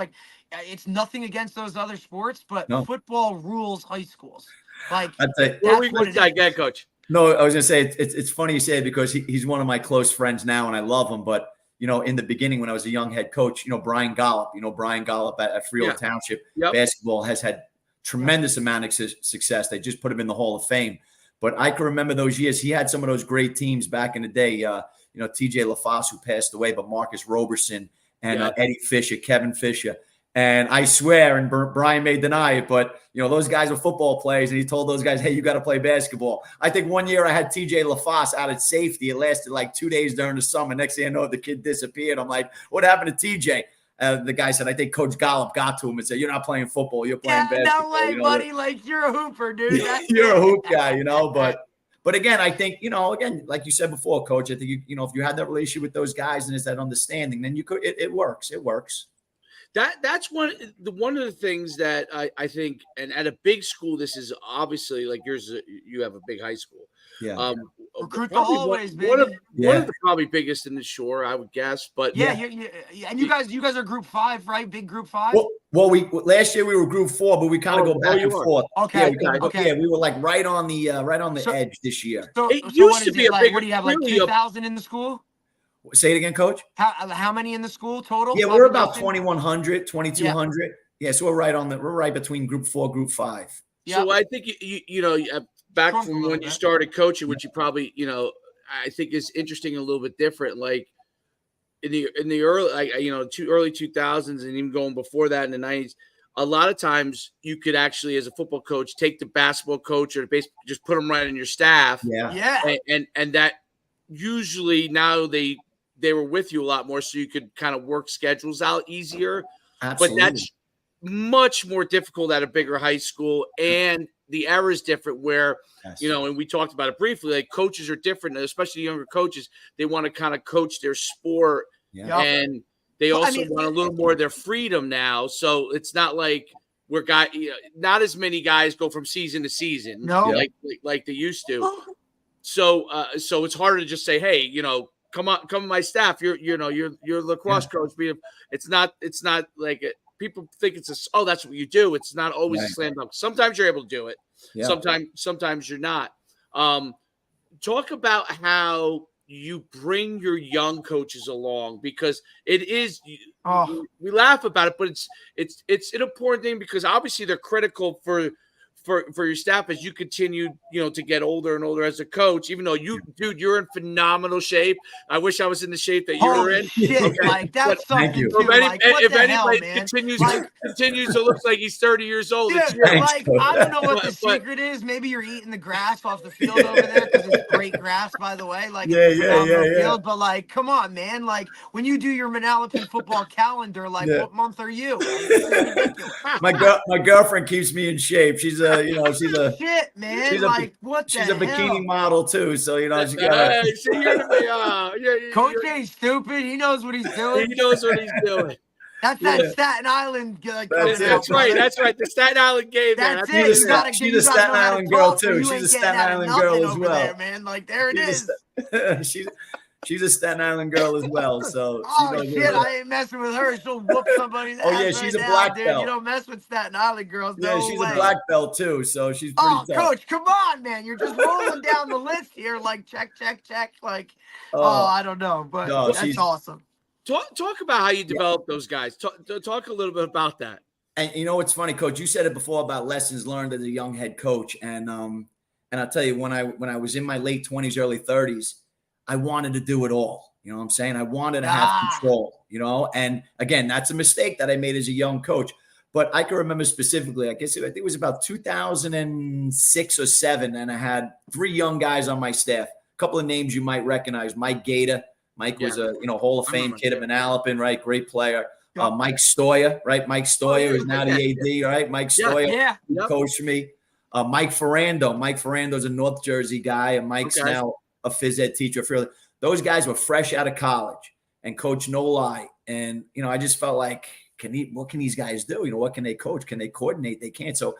it's nothing against those other sports, but football rules high schools. That's what it is. Coach. No, I was gonna say it's funny you say it because he's one of my close friends now, and I love him. But in the beginning when I was a young head coach, Brian Gollop, at Freehold Township, basketball has had tremendous amount of success. They just put him in the Hall of Fame. But I can remember those years. He had some of those great teams back in the day. TJ LaFosse, who passed away, but Marcus Roberson and Eddie Fisher, Kevin Fisher. And I swear, and Brian may deny it, but, those guys are football players, and he told those guys, hey, you got to play basketball. I think one year I had TJ LaFosse out at safety. It lasted like 2 days during the summer. Next thing I know, the kid disappeared. I'm like, what happened to TJ? The guy said, I think Coach Gollop got to him and said, you're not playing football. You're playing basketball. No way, buddy. You're a hooper, dude. You're a hoop guy, But again, I think, like you said before, Coach, I think, if you have that relationship with those guys and it's that understanding, then it works. It works. That's one of the things that I think, and at a big school, this is obviously like yours. You have a big high school. Yeah. Recruit the hallways, baby. One of the probably biggest in the shore, I would guess. But and you guys are group 5, right? Big group 5. Well, last year we were group 4, but we kind of go back and forth. Okay. We were like right on the edge this year. So it used to be a big. What do you have, like 2,000 in the school? Say it again, Coach. How many in the school total? Yeah, we're about 2,100, 2,200. Yeah, so we're right between group 4, group 5. So I think back from when you started coaching, which you probably I think is interesting and a little bit different. Like in the early early 2000s and even going before that in the 90s, a lot of times you could actually, as a football coach, take the basketball coach or just put them right in your staff. Yeah. And that usually now they were with you a lot more, so you could kind of work schedules out easier. Absolutely. But that's much more difficult at a bigger high school, and the era is different where, and we talked about it briefly, like coaches are different, especially younger coaches. They want to kind of coach their sport, and they also want a little more of their freedom now. So it's not like not as many guys go from season to season, like they used to. So it's harder to just say, hey, come on my staff. You're lacrosse coach. It's not like people think that's what you do. It's not always a slam dunk. Sometimes you're able to do it. Yeah. Sometimes you're not. Talk about how you bring your young coaches along, because it is we laugh about it, but it's an important thing, because obviously they're critical for for your staff as you continue, to get older and older as a coach, even though you're in phenomenal shape. I wish I was in the shape that you're in. Shit, Okay. like that's something too. If the anybody hell, continues to look like he's 30 years old, dude, it's you. I don't know what the secret is. Maybe you're eating the grass off the field over there because it's great grass, by the way. Like, field, but like, come on, man. Like, when you do your Manalapan football calendar, like, what month are you? Like, this is ridiculous. My girlfriend keeps me in shape. She's a shit, man. She's a bikini model too. So she got. Coach ain't stupid. He knows what he's doing. He knows what he's doing. That's that Staten Island. That's right. The Staten Island game. That's it. She's a Staten Island girl too. She's a Staten Island girl as well. There, man. Like there it is. She's a Staten Island girl as well. So shit, I ain't messing with her. She'll whoop somebody's ass. Oh yeah, she's a black dude. belt. You don't mess with Staten Island girls. Yeah, she's a black belt too. So she's pretty tough. Coach, come on, man. You're just rolling down the list here. Like check. Like, I don't know, but that's awesome. Talk about how you develop those guys. Talk a little bit about that. And it's funny, Coach. You said it before about lessons learned as a young head coach, and I'll tell you, when I was in my late 20s, early 30s, I wanted to do it all. You know what I'm saying? I wanted to have control. And again, that's a mistake that I made as a young coach. But I can remember specifically, I think it was about 2006 or 7, and I had 3 young guys on my staff. A couple of names you might recognize: Mike Gator. Mike was a Hall of Fame kid at Manalapan, right? Great player. Mike Stoya, right? Mike Stoya is now the AD, right? Mike Stoya coached me. Mike Ferrando. Mike Ferrando's a North Jersey guy, and Mike's now a phys ed teacher. Those guys were fresh out of college, and Coach No Lie. And I just felt like, what can these guys do? What can they coach? Can they coordinate? They can't. So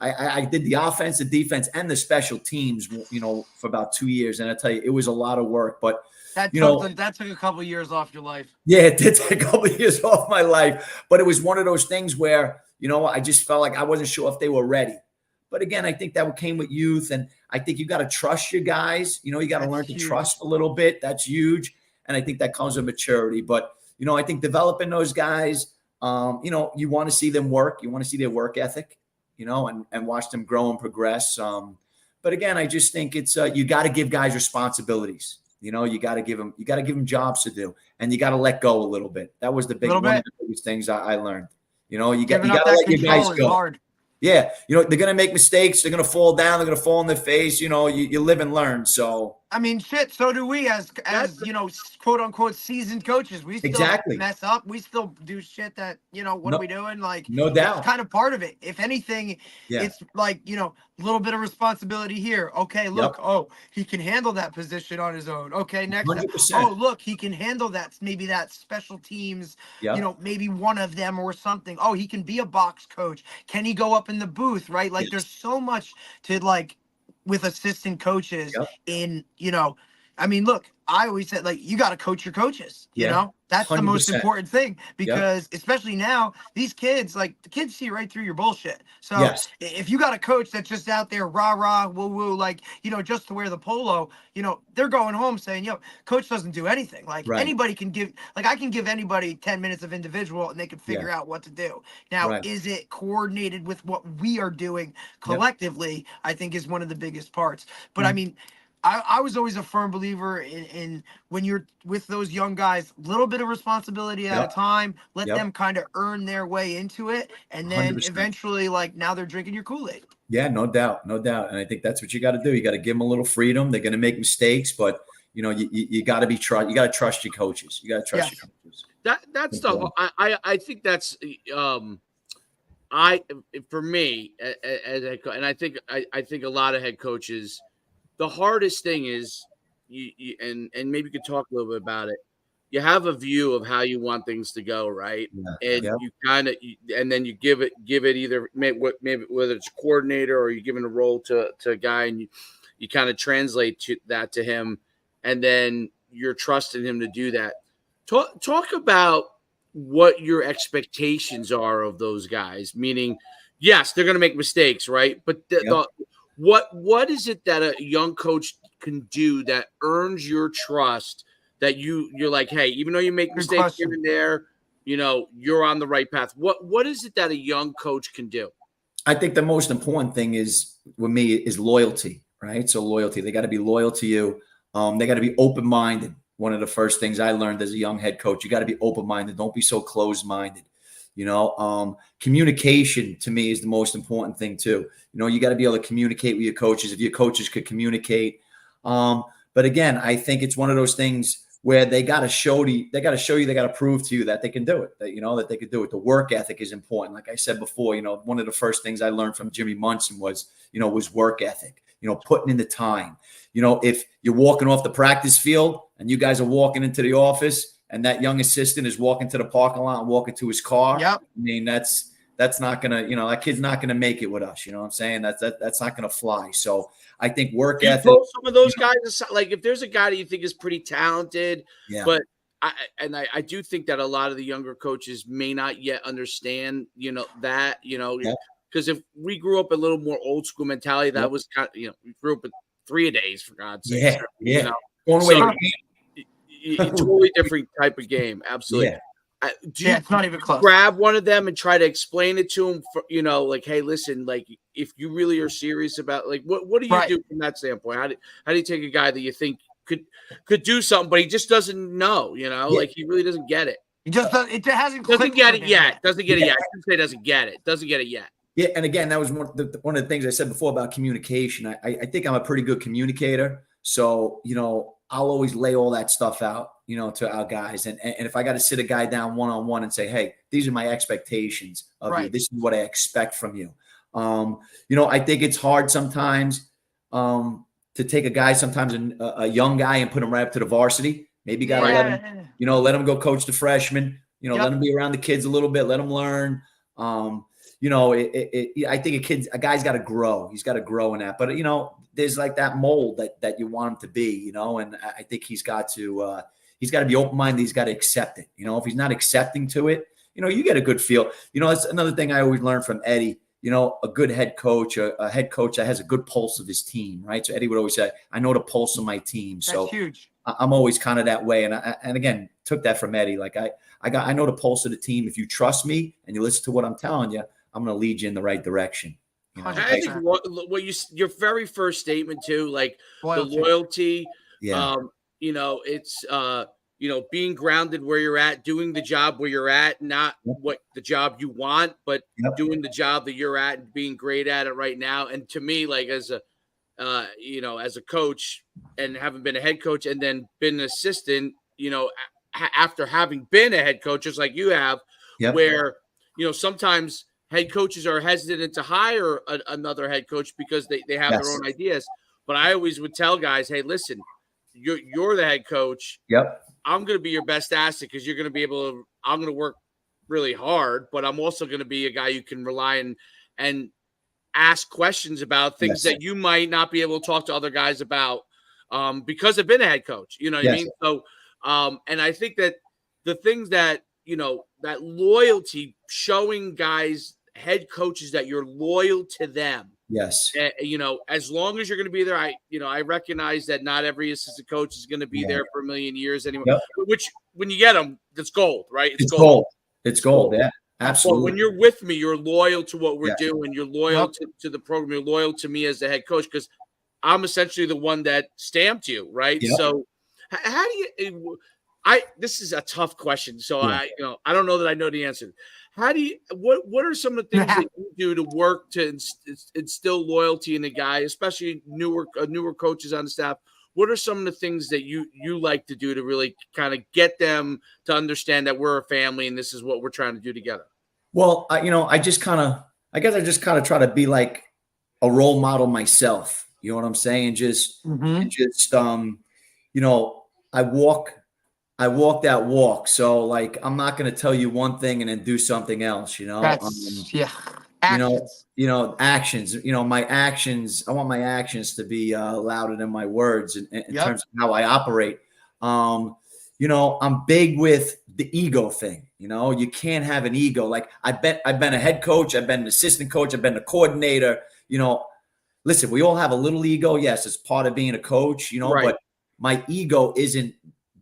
I did the offense, the defense, and the special teams, for about 2 years. And I tell you, it was a lot of work, but. That took a couple of years off your life. Yeah, it did take a couple of years off my life. But it was one of those things where, I just felt like I wasn't sure if they were ready. But again, I think that came with youth. And I think you got to trust your guys. You got to learn to trust a little bit. That's huge. And I think that comes with maturity. But, I think developing those guys, you want to see them work. You want to see their work ethic, and watch them grow and progress. But again, I just think it's you got to give guys responsibilities. You got to give them jobs to do, and you got to let go a little bit. That was one of the biggest things I learned. You got to let your guys go. Hard. Yeah. They're going to make mistakes. They're going to fall down. They're going to fall on their face. You live and learn. So, I mean, shit. So do we as quote unquote seasoned coaches. We still mess up. We still do shit that, what are we doing? Like, no doubt. It's kind of part of it. If anything, it's like, a little bit of responsibility here. Okay, look, he can handle that position on his own. Okay, next time. Look, he can handle that. Maybe that special teams, maybe one of them or something. He can be a box coach. Can he go up in the booth, right? Like there's so much to like with assistant coaches in, I mean, look, I always said, like, you got to coach your coaches, that's 100%. The most important thing because especially now these kids, like the kids see right through your bullshit. So if you got a coach that's just out there, rah, woo, woo, like, just to wear the polo, they're going home saying, coach doesn't do anything. Like anybody can give, like I can give anybody 10 minutes of individual and they can figure out what to do. Now, is it coordinated with what we are doing collectively? I think is one of the biggest parts. But I mean, I was always a firm believer in when you're with those young guys, a little bit of responsibility at a time, let them kind of earn their way into it. And then 100%. Eventually, like now they're drinking your Kool-Aid. Yeah, no doubt. And I think that's what you got to do. You got to give them a little freedom. They're going to make mistakes, but you got to you got to trust your coaches. You got to trust your coaches. That's the, I think that's, for me, as and I think a lot of head coaches, the hardest thing is and maybe you could talk a little bit about it. You have a view of how you want things to go, right? And you kind of, and then you give it either maybe whether it's a coordinator or you're giving a role to a guy, and you kind of translate that to him, and then you're trusting him to do that. Talk about what your expectations are of those guys. Meaning, yes, they're going to make mistakes, right? But what is it that a young coach can do that earns your trust, that you're like, hey, even though you make mistakes here and there, you're on the right path? What is it that a young coach can do? I think the most important thing is with me is loyalty, right? So loyalty, they got to be loyal to you. They got to be open-minded. One of the first things I learned as a young head coach, you got to be open-minded. Don't be so closed-minded. Communication to me is the most important thing too. You got to be able to communicate with your coaches. If your coaches could communicate. But again, I think it's one of those things where they got to show you, they got to prove to you that they can do it, that they could do it. The work ethic is important. Like I said before, one of the first things I learned from Jimmy Munson was work ethic, putting in the time. If you're walking off the practice field and you guys are walking into the office and that young assistant is walking to the parking lot and walking to his car, Yep. I mean, that's not going to, that kid's not going to make it with us. You know what I'm saying? That's not going to fly. So I think work ethic. Some of those guys, like if there's a guy that you think is pretty talented, but I do think that a lot of the younger coaches may not yet understand, because if we grew up a little more old school mentality, that was kind of, we grew up with 3-a-days for God's sake. Totally different type of game. Absolutely. Yeah. Do you it's not even close. Grab one of them and try to explain it to them for, like, hey, listen, like if you really are serious about like what do you do from that standpoint? How do you take a guy that you think could do something, but he just doesn't know, like he really doesn't get it. It hasn't doesn't get it yet. Doesn't get it yet. I shouldn't say doesn't get it. Doesn't get it yet. Yeah, and again, that was one of the things I said before about communication. I think I'm a pretty good communicator, so I'll always lay all that stuff out, to our guys. And if I got to sit a guy down one-on-one and say, hey, these are my expectations of you. This is what I expect from you. I think it's hard sometimes to take a guy, sometimes a young guy, and put him right up to the varsity. Maybe got to let him go coach the freshmen, let him be around the kids a little bit, let him learn. I think a guy's got to grow. He's got to grow in that. But, there's like that mold that you want him to be, and I think he's got to be open-minded. He's got to accept it. If he's not accepting to it, you get a good feel. That's another thing I always learned from Eddie. A good head coach, a head coach that has a good pulse of his team, right? So Eddie would always say, I know the pulse of my team. So that's huge. I'm always kind of that way. And again, took that from Eddie. Like I know the pulse of the team. If you trust me and you listen to what I'm telling you, I'm going to lead you in the right direction. I think what your very first statement too, like loyalty. The loyalty, it's being grounded where you're at, doing the job where you're at, not what the job you want, but doing the job that you're at and being great at it right now. And to me, like as a coach and having been a head coach and then been an assistant, after having been a head coach, just like you have, where, sometimes head coaches are hesitant to hire another head coach because they have their own ideas. But I always would tell guys, hey, listen, you're the head coach. Yep. I'm going to be your best asset because you're going to be able to – I'm going to work really hard, but I'm also going to be a guy you can rely on and ask questions about things that you might not be able to talk to other guys about because I've been a head coach. You know what I mean? So and I think that the things that, that loyalty, showing guys – head coaches that you're loyal to them. Yes. As long as you're going to be there, I recognize that not every assistant coach is going to be there for a million years anyway, which when you get them, it's gold, right? It's gold. It's gold. Yeah, absolutely. But when you're with me, you're loyal to what we're doing. You're loyal to the program. You're loyal to me as the head coach because I'm essentially the one that stamped you, right? Yep. So how do you this is a tough question. So I don't know that I know the answer. How do you what are some of the things that you do to work to instill loyalty in the guy, especially newer coaches on the staff? What are some of the things that you like to do to really kind of get them to understand that we're a family and this is what we're trying to do together? Well, I guess I just kind of try to be like a role model myself. You know what I'm saying? I walk that walk. So like, I'm not going to tell you one thing and then do something else, Actions. Actions, my actions, I want my actions to be louder than my words in terms of how I operate. I'm big with the ego thing. You can't have an ego. Like I've been a head coach. I've been an assistant coach. I've been a coordinator, listen, we all have a little ego. Yes. It's part of being a coach, but my ego isn't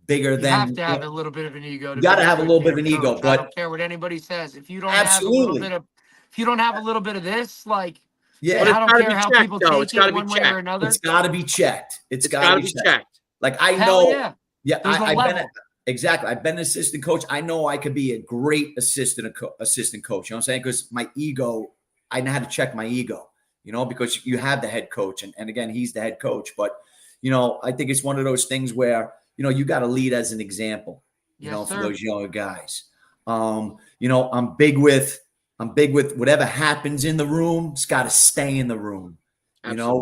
bigger than. You have to have a little bit of an ego. You got to have a little bit of an ego. But I don't care what anybody says. If you don't have a little bit of if you don't have a little bit of this, like, yeah, I don't care how people take it one way or another. It's got to be checked. It's got to be checked. Like I Hell know, yeah, I've been an assistant coach. I know I could be a great assistant coach. You know what I'm saying? Because my ego, I know how to check my ego. You know, because you have the head coach, and again, he's the head coach. But you know, I think it's one of those things where you know you got to lead as an example. You know, for those younger guys. You know, I'm big with whatever happens in the room, it's got to stay in the room. Absolutely. You know,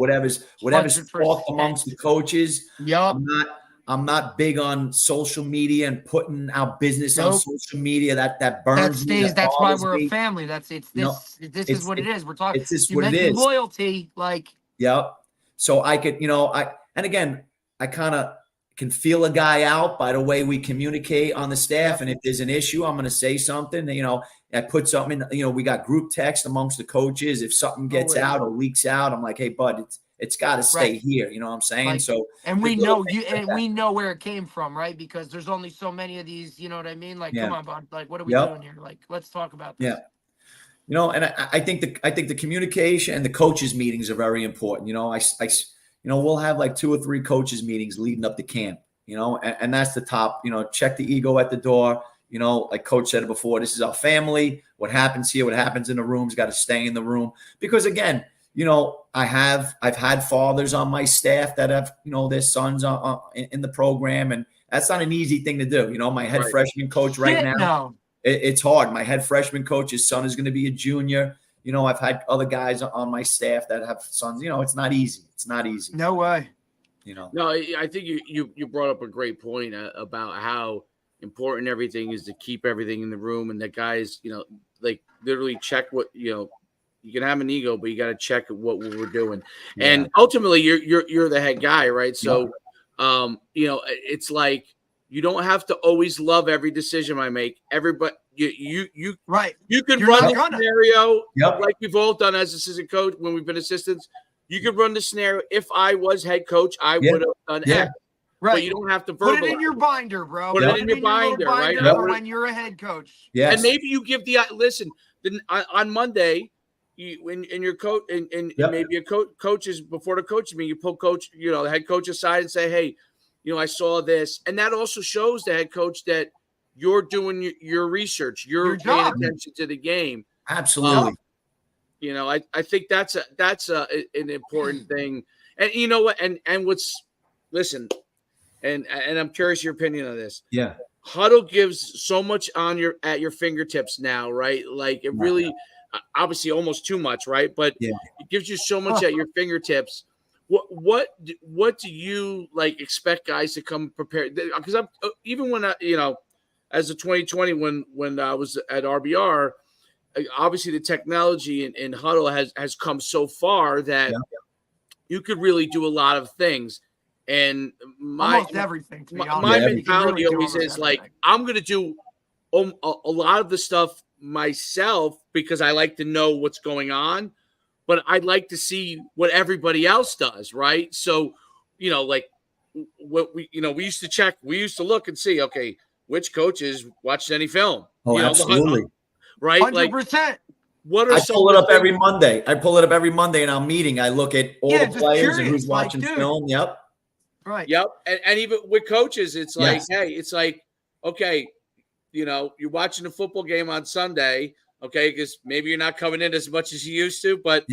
whatever's talked amongst the coaches. Yep. I'm not big on social media and putting our business on social media. That burns me. That's why we're a family. This is what it is. We're talking. It's just what it is. Loyalty, like. Yep. So I could, you know, and again, I kind of can feel a guy out by the way we communicate on the staff. And if there's an issue, I'm going to say something. You know, I put something in. You know, we got group text amongst the coaches. If something gets out or leaks out, I'm like, hey, bud, it's got to stay here. You know what I'm saying? Like, so, and we know we know where it came from, right? Because there's only so many of these. You know what I mean? Like, come on, bud. Like, what are we doing here? Like, let's talk about this. Yeah. You know, and I think the communication and the coaches meetings are very important. You know, you know, we'll have like 2 or 3 coaches meetings leading up to camp. You know, and that's the top. You know, check the ego at the door. You know, like Coach said it before, this is our family. What happens here, what happens in the room's got to stay in the room. Because again, you know, I've had fathers on my staff that have, you know, their sons in the program, and that's not an easy thing to do. You know, my head freshman coach now, it's hard. My head freshman coach, his son is going to be a junior. You know, I've had other guys on my staff that have sons. You know, it's not easy. It's not easy. No way. You know. No, I think you brought up a great point about how important everything is to keep everything in the room, and that guys, you know, like literally check what, you know, you can have an ego, but you got to check what we're doing. Yeah. And ultimately you're the head guy, right? So, you know, it's like, you don't have to always love every decision I make. Everybody, you could run the scenario like we've all done as assistant coach when we've been assistants. You could run the scenario. If I was head coach, I would have done X. Right. But you don't have to verbalize. Put it in your binder, bro. Put it in your binder, right? When you're a head coach. Yes. And maybe you give listen, on Monday, when your coach and maybe a coaches before the coach meeting, you pull coach, you know, the head coach aside and say, hey, you know, I saw this. And that also shows the head coach that you're doing your research. You're paying attention to the game. Absolutely. You know, I think that's an important thing. And you know what? And listen, and I'm curious your opinion on this. Yeah. Huddle gives so much at your fingertips now, right? Like it really, obviously almost too much, right? But it gives you so much at your fingertips. What do you like expect guys to come prepared? Because I'm even when you know, as of 2020 when I was at RBR, obviously the technology in Huddle has come so far that you could really do a lot of things. And almost everything. My mentality always is like, I'm going to do a lot of the stuff myself because I like to know what's going on, but I'd like to see what everybody else does. Right. So, you know, like what we used to check, we used to look and see, okay, which coaches watched any film. Oh, absolutely. Right. 100%. Like, what are I pull it up every Monday. in our meeting. I look at all the players and who's watching film. Yep. Right. Yep. And even with coaches, it's like, hey, it's like, okay, you know, you're watching a football game on Sunday, okay, because maybe you're not coming in as much as you used to, but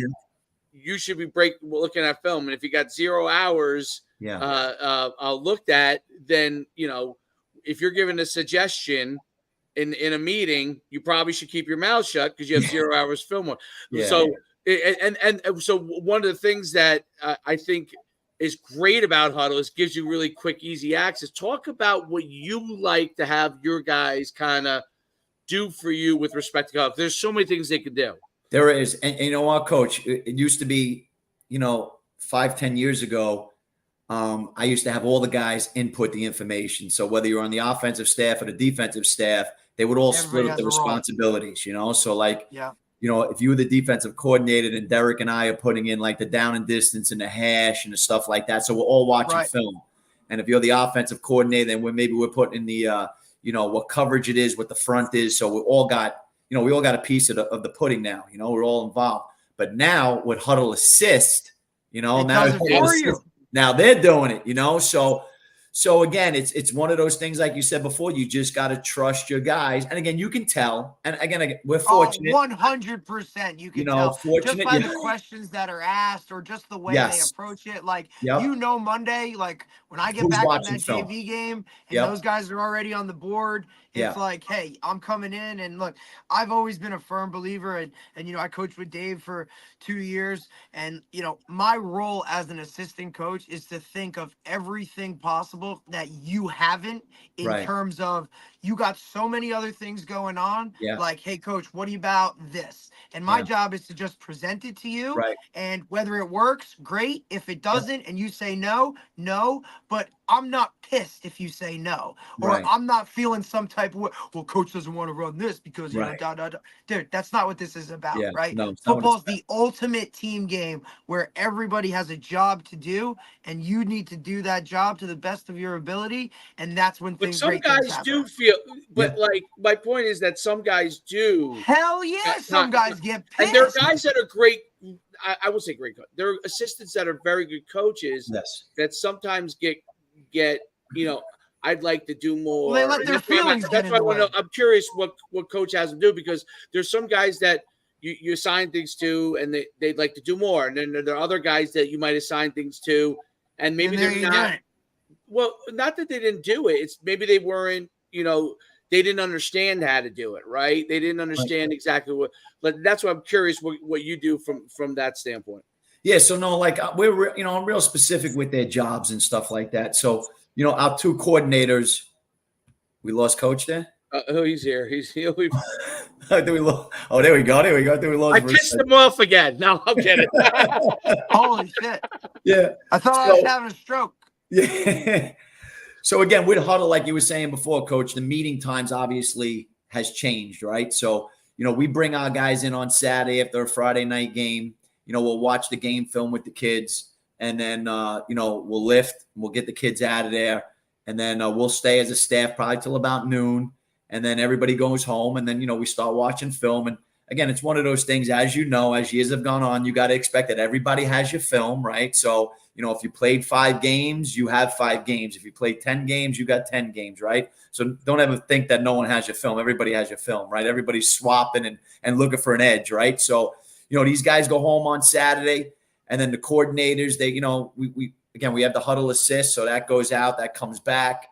you should be looking at film. And if you got 0 hours looked at, then, you know, if you're given a suggestion in a meeting, you probably should keep your mouth shut because you have 0 hours film on. So, and so one of the things that I think is great about Huddle is gives you really quick, easy access. Talk about what you like to have your guys kind of do for you with respect to golf. There's so many things they could do. There is. And you know what, Coach? It used to be, you know, 5-10 years ago, I used to have all the guys input the information. So whether you're on the offensive staff or the defensive staff, they would all split up the responsibilities, you know? So like, you know, if you were the defensive coordinator and Derek and I are putting in like the down and distance and the hash and the stuff like that. So we're all watching film. And if you're the offensive coordinator, then we're putting in the, you know, what coverage it is, what the front is. So we all got, we all got a piece of the pudding now. We're all involved. But now with Huddle Assist, now they're doing it. So again, it's one of those things, like you said before, you just got to trust your guys. And again, you can tell. And again, we're fortunate. 100%. You can tell fortunate, just by the questions that are asked or just the way they approach it. Like, Monday, like when I get back from that JV game and those guys are already on the board, it's like, hey, I'm coming in. And look, I've always been a firm believer. And I coached with Dave for 2 years. And, my role as an assistant coach is to think of everything possible that you haven't in terms of you got so many other things going on. Like, hey, coach, what about this? And my job is to just present it to you. And whether it works, great. If it doesn't and you say no. But I'm not pissed if you say no. Or I'm not feeling some type of, well, coach doesn't want to run this because, Dude, that's not what this is about, right? No, football's the ultimate team game where everybody has a job to do, and you need to do that job to the best of your ability, and that's when things. But some guys do feel. But like my point is that some guys do. Hell yeah, some guys get pissed. And there are guys that are great. I would say great coach. There are assistants that are very good coaches. That sometimes get. I'd like to do more. Well, they let their feelings get in the way. I'm curious what coach has them do, because there's some guys that you assign things to and they'd like to do more. And then there are other guys that you might assign things to and maybe they're not. Well, not that they didn't do it. It's maybe they weren't, they didn't understand how to do it, right? They didn't understand exactly what. But that's why I'm curious what you do from that standpoint. Yeah, so no, like we're I'm real specific with their jobs and stuff like that. So our two coordinators, we lost coach there. He's here. He'll be. There we go. There we go. We lost. I pissed him off again. No, I'm kidding. Holy shit! Yeah, I thought I was having a stroke. Yeah. So again, with Huddle, like you were saying before, Coach, the meeting times obviously has changed, right? So we bring our guys in on Saturday after a Friday night game. We'll watch the game film with the kids, and then, we'll lift, and we'll get the kids out of there, and then we'll stay as a staff probably till about noon, and then everybody goes home, and then, we start watching film. And again, it's one of those things, as as years have gone on, you got to expect that everybody has your film, right? So, if you played 5 games, you have 5 games. If you played 10 games, you got 10 games, right? So don't ever think that no one has your film. Everybody has your film, right? Everybody's swapping and looking for an edge, right? So, these guys go home on Saturday, and then the coordinators, they, we have the Huddle Assist. So that goes out, that comes back.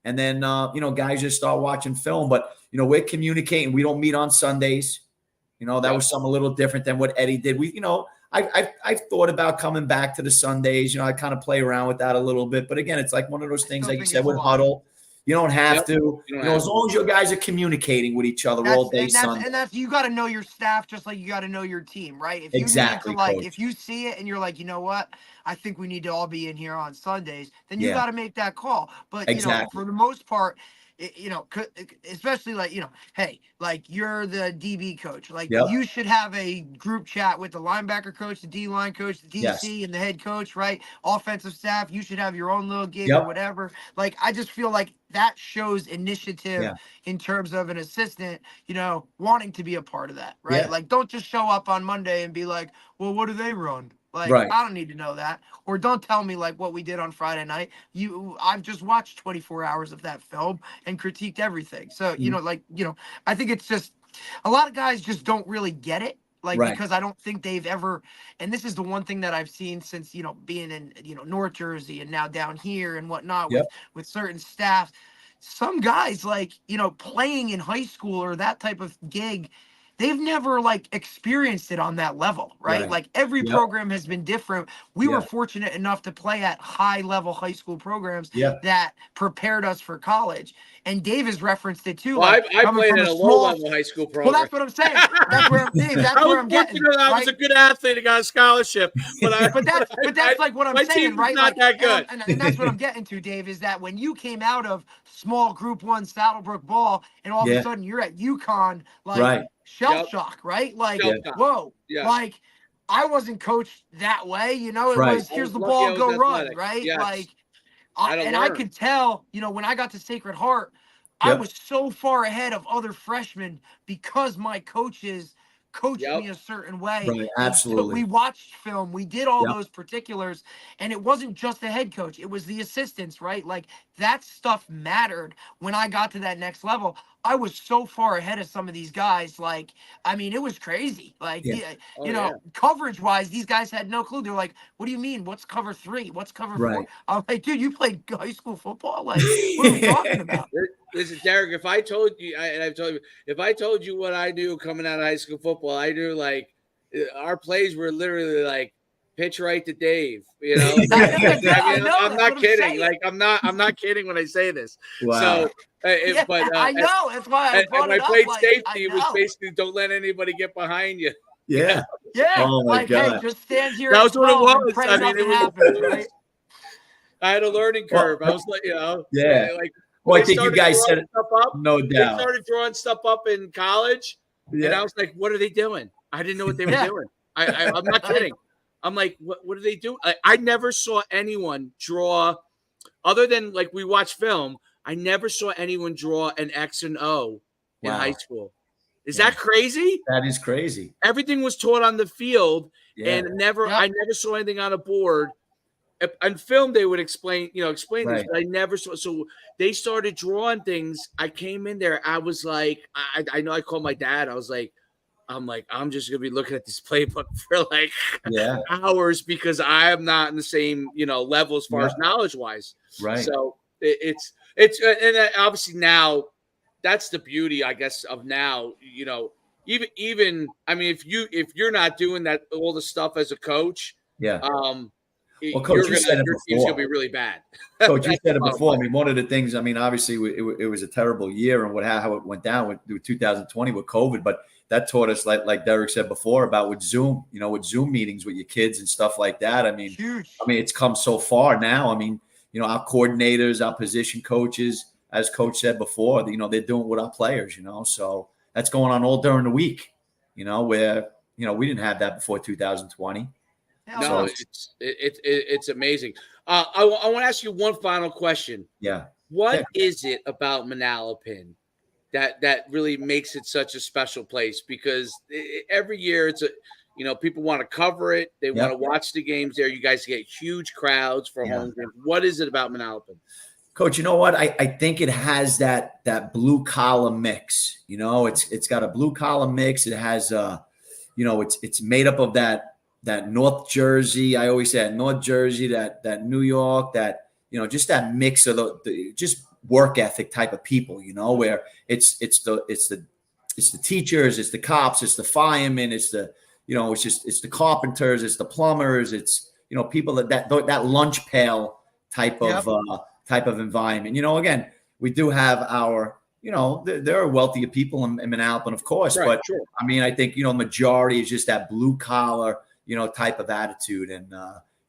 And then, guys just start watching film, but, we're communicating. We don't meet on Sundays. That was something a little different than what Eddie did. I've thought about coming back to the Sundays. I kind of play around with that a little bit, but again, it's like one of those things, like you said, with Huddle. You don't have to, as long as your guys are communicating with each other all day Sunday. And that's, you got to know your staff just like you got to know your team, right? If you exactly. Need to, if you see it and you're like, you know what, I think we need to all be in here on Sundays, then you got to make that call. But, for the most part, especially hey, like you're the DB coach, like you should have a group chat with the linebacker coach, the D line coach, the DC, and the head coach, right? Offensive staff, you should have your own little gig or whatever. Like, I just feel like that shows initiative in terms of an assistant, wanting to be a part of that, right? Like, don't just show up on Monday and be like, well, what do they run? Like, I don't need to know that. Or don't tell me like what we did on Friday night. I've just watched 24 hours of that film and critiqued everything. So, I think it's just a lot of guys just don't really get it. Like, because I don't think they've ever, and this is the one thing that I've seen since, being in, North Jersey and now down here and whatnot with certain staff. Some guys playing in high school or that type of gig, they've never experienced it on that level, right? Like every program has been different. We were fortunate enough to play at high level high school programs that prepared us for college. And Dave has referenced it too. Well, I played at a low level high school program. Well, that's what I'm saying. That's where I'm getting. I was a good athlete. I got a scholarship. But that's like what I'm saying, right? Not that good. And that's what I'm getting to, Dave, is that when you came out of small Group 1 Saddlebrook ball and all of a sudden you're at UConn, shell shock, right? Like, whoa, like I wasn't coached that way, it was here's the ball, go run, right? Yeah, I could tell, when I got to Sacred Heart, I was so far ahead of other freshmen because my coaches coached me a certain way. Right, absolutely. We watched film. We did all those particulars. And it wasn't just the head coach. It was the assistants, right? Like, that stuff mattered when I got to that next level. I was so far ahead of some of these guys. Like, I mean, it was crazy. Like, coverage-wise, these guys had no clue. They're like, what do you mean? What's cover 3? What's cover 4? I'm like, dude, you played high school football? Like, what are we talking about? Listen, Derek, if I told you, and I've told you, if I told you what I knew coming out of high school football, I knew, like, our plays were literally like pitch right to Dave. You know, I'm not kidding. Like, I'm not kidding when I say this. Wow. So, I know. That's why I brought it up. Played safety. It was basically don't let anybody get behind you. Yeah. Oh my God. Hey, just stand here. That was what it was. I mean, it happens, right? I had a learning curve. I was like, like. Well, I think you guys said it. No doubt. They started drawing stuff up in college, and I was like, "What are they doing?" I didn't know what they were doing. I'm not kidding. I'm like, "What are they doing?" I never saw anyone draw, other than like we watch film. I never saw anyone draw an X and O in high school. Is that crazy? That is crazy. Everything was taught on the field, and I never saw anything on a board. On film, they would explain this, but I never saw. So they started drawing things. I came in there. I was like, I know I called my dad. I was like, I'm just going to be looking at this playbook for like hours because I am not in the same, level as far as knowledge wise. Right. So it's, and obviously now that's the beauty, I guess, of now, even, I mean, if you're not doing that, all the stuff as a coach, well, Coach, you said it before. Your team's going to be really bad. Coach, you said it before. I mean, one of the things, I mean, obviously it was a terrible year and how it went down with 2020 with COVID, but that taught us, like Derek said before, about with Zoom, with Zoom meetings with your kids and stuff like that. I mean, huge. I mean, it's come so far now. I mean, our coordinators, our position coaches, as Coach said before, they're doing with our players, so that's going on all during the week, where, we didn't have that before 2020. No, it's amazing. I want to ask you one final question. Yeah. What is it about Manalapan that really makes it such a special place? Because every year it's people want to cover it. They want to watch the games there. You guys get huge crowds for home games. What is it about Manalapan? Coach, you know what? I think it has that blue collar mix. It's got a blue collar mix. It has it's made up of that North Jersey, I always say that North Jersey, that New York, that, just that mix of the just work ethic type of people, where it's the teachers, it's the cops, it's the firemen, it's the, it's the carpenters, it's the plumbers, it's, people that lunch pail type of environment. Again, we do have our, there are wealthier people in Manalapan, of course, but I mean, I think, majority is just that blue collar, type of attitude. And,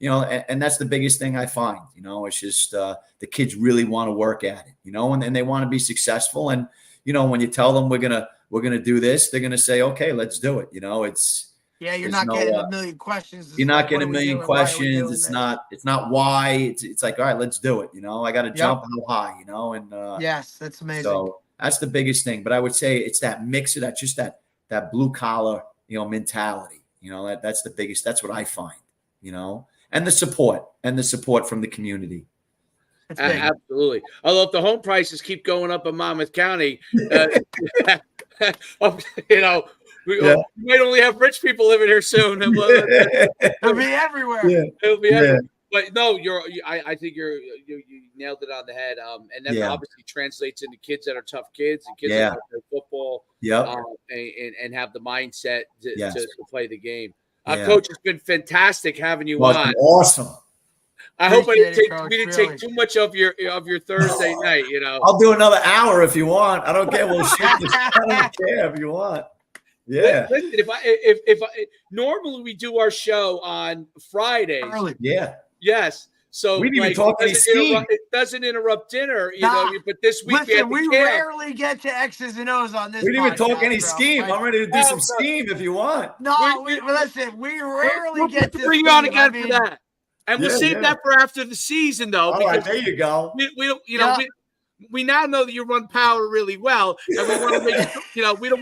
and that's the biggest thing I find, it's just the kids really want to work at it, and they want to be successful. And, when you tell them we're going to do this, they're going to say, okay, let's do it. You're not getting a million questions. You're not getting a million questions. It's not why. It's like, all right, let's do it. I got to jump how high, and yes, that's amazing. So that's the biggest thing. But I would say it's that mix of that blue collar, mentality. That's the biggest. That's what I find. And the support from the community. Absolutely. Although if the home prices keep going up in Monmouth County, we might only have rich people living here soon. It'll be everywhere. Yeah. It'll be everywhere. But no, I think you nailed it on the head. And that obviously translates into kids that are tough kids and kids that want to play football. And have the mindset to play the game. Coach, it's been fantastic having you on. Awesome. I hope we didn't take too much of your Thursday night. I'll do another hour if you want. I don't care. We'll shoot this. I don't care if you want. Yeah. Listen, if I normally we do our show on Fridays. Early. Yeah. Yes. So we didn't even talk any scheme. It doesn't interrupt dinner, but this week we rarely get to X's and O's on this. We didn't even talk any scheme. Right? I'm ready to do some scheme if you want. No, listen, we rarely get to bring you on again for that. And we'll save that for after the season, though. All right, there you go. We don't, we now know that you run power really well, and we want to make we don't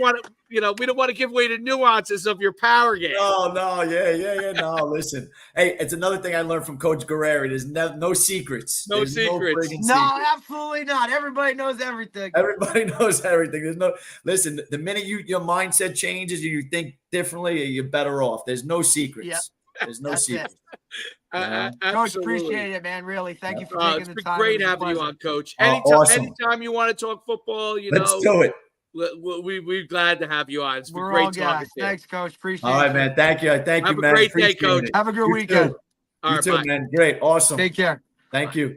want to give away the nuances of your power game. No, yeah. No, listen. Hey, it's another thing I learned from Coach Guerreri. There's no secrets. There's no secrets. No, absolutely not. Everybody knows everything. Everybody knows everything. Listen. The minute your mindset changes and you think differently, you're better off. There's no secrets. Yep. There's no secrets. Coach, appreciate it, man. Really, thank you for taking the time. It's been great having you on, Coach. Anytime you want to talk football, let's do it. We're glad to have you on. It's been We're great all talking to you. Thanks, Coach. Appreciate it. All right, man. Thank you. Thank you, man. Have a great day, Coach. Have a good weekend. All You right, too, man. Great. Awesome. Take care. Thank you.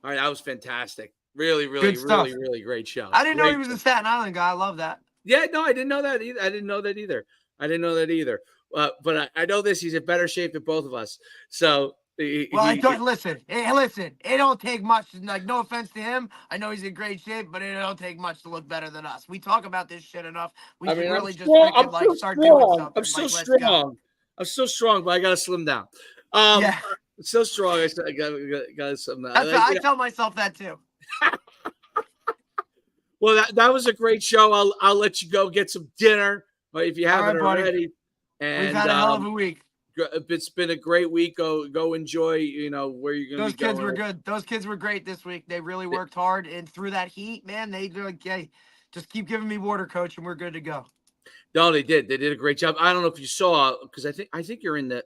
All right, that was fantastic. Really great show. I didn't know he was a Staten Island guy. I love that. Yeah, no, I didn't know that either. I didn't know that either. But I know this. He's in better shape than both of us. So, listen. It don't take much. Like, no offense to him. I know he's in great shape, but it don't take much to look better than us. We talk about this shit enough. We should really just start doing something. I'm so strong. I'm so strong, but I gotta slim down. Yeah. So strong. I got slim down. I tell myself that too. Well, that was a great show. I'll let you go get some dinner, if you haven't already. And we've had a hell of a week. It's been a great week. Go enjoy. Where you're going. Those kids were good. Those kids were great this week. They really worked hard, and through that heat, man, they're like, hey, just keep giving me water, Coach, and we're good to go. No, they did. They did a great job. I don't know if you saw, because I think you're in the.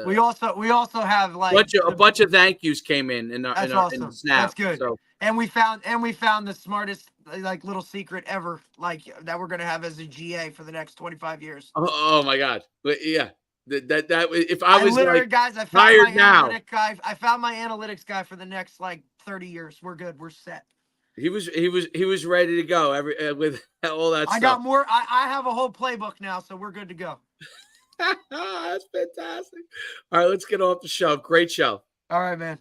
We also have like a bunch of thank yous came in our awesome. in Snap. That's good. So. And we found the smartest like little secret ever, like that we're gonna have as a GA for the next 25 years. Oh my God! But yeah, that if I was literally, like guys, I hired found my now, guy. I found my analytics guy for the next like 30 years. We're good. We're set. He was ready to go with all that stuff. I got more. I have a whole playbook now, so we're good to go. That's fantastic. All right, let's get off the show. Great show. All right, man.